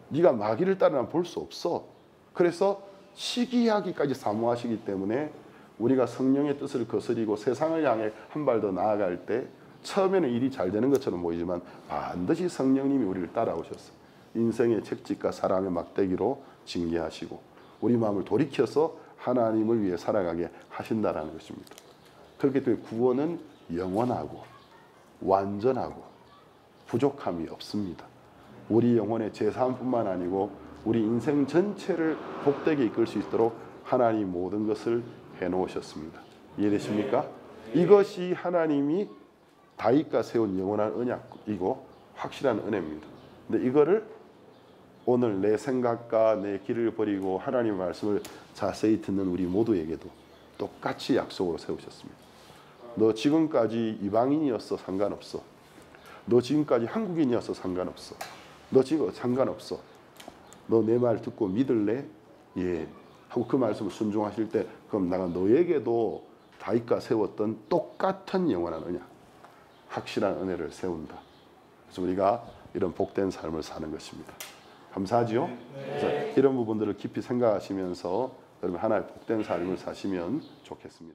네가 마귀를 따라 난 볼 수 없어. 그래서 시기하기까지 사모하시기 때문에 우리가 성령의 뜻을 거스리고 세상을 향해 한 발 더 나아갈 때 처음에는 일이 잘 되는 것처럼 보이지만 반드시 성령님이 우리를 따라오셨어요. 인생의 책찍과 사람의 막대기로 징계하시고 우리 마음을 돌이켜서 하나님을 위해 살아가게 하신다라는 것입니다. 그렇기 때문에 구원은 영원하고 완전하고 부족함이 없습니다. 우리 영혼의 제사함뿐만 아니고 우리 인생 전체를 복되게 이끌 수 있도록 하나님 모든 것을 해놓으셨습니다. 이해되십니까? 이것이 하나님이 다윗과 세운 영원한 언약이고 확실한 은혜입니다. 근데 이거를 오늘 내 생각과 내 길을 버리고 하나님의 말씀을 자세히 듣는 우리 모두에게도 똑같이 약속으로 세우셨습니다. 너 지금까지 이방인이었어 상관없어. 너 지금까지 한국인이었어 상관없어. 너 지금 상관없어. 너 내 말 듣고 믿을래? 예. 하고 그 말씀을 순종하실 때 그럼 내가 너에게도 다윗과 세웠던 똑같은 영원한 언약, 확실한 은혜를 세운다. 그래서 우리가 이런 복된 삶을 사는 것입니다. 감사하지요? 그래서 이런 부분들을 깊이 생각하시면서 여러분 하나의 복된 삶을 사시면 좋겠습니다.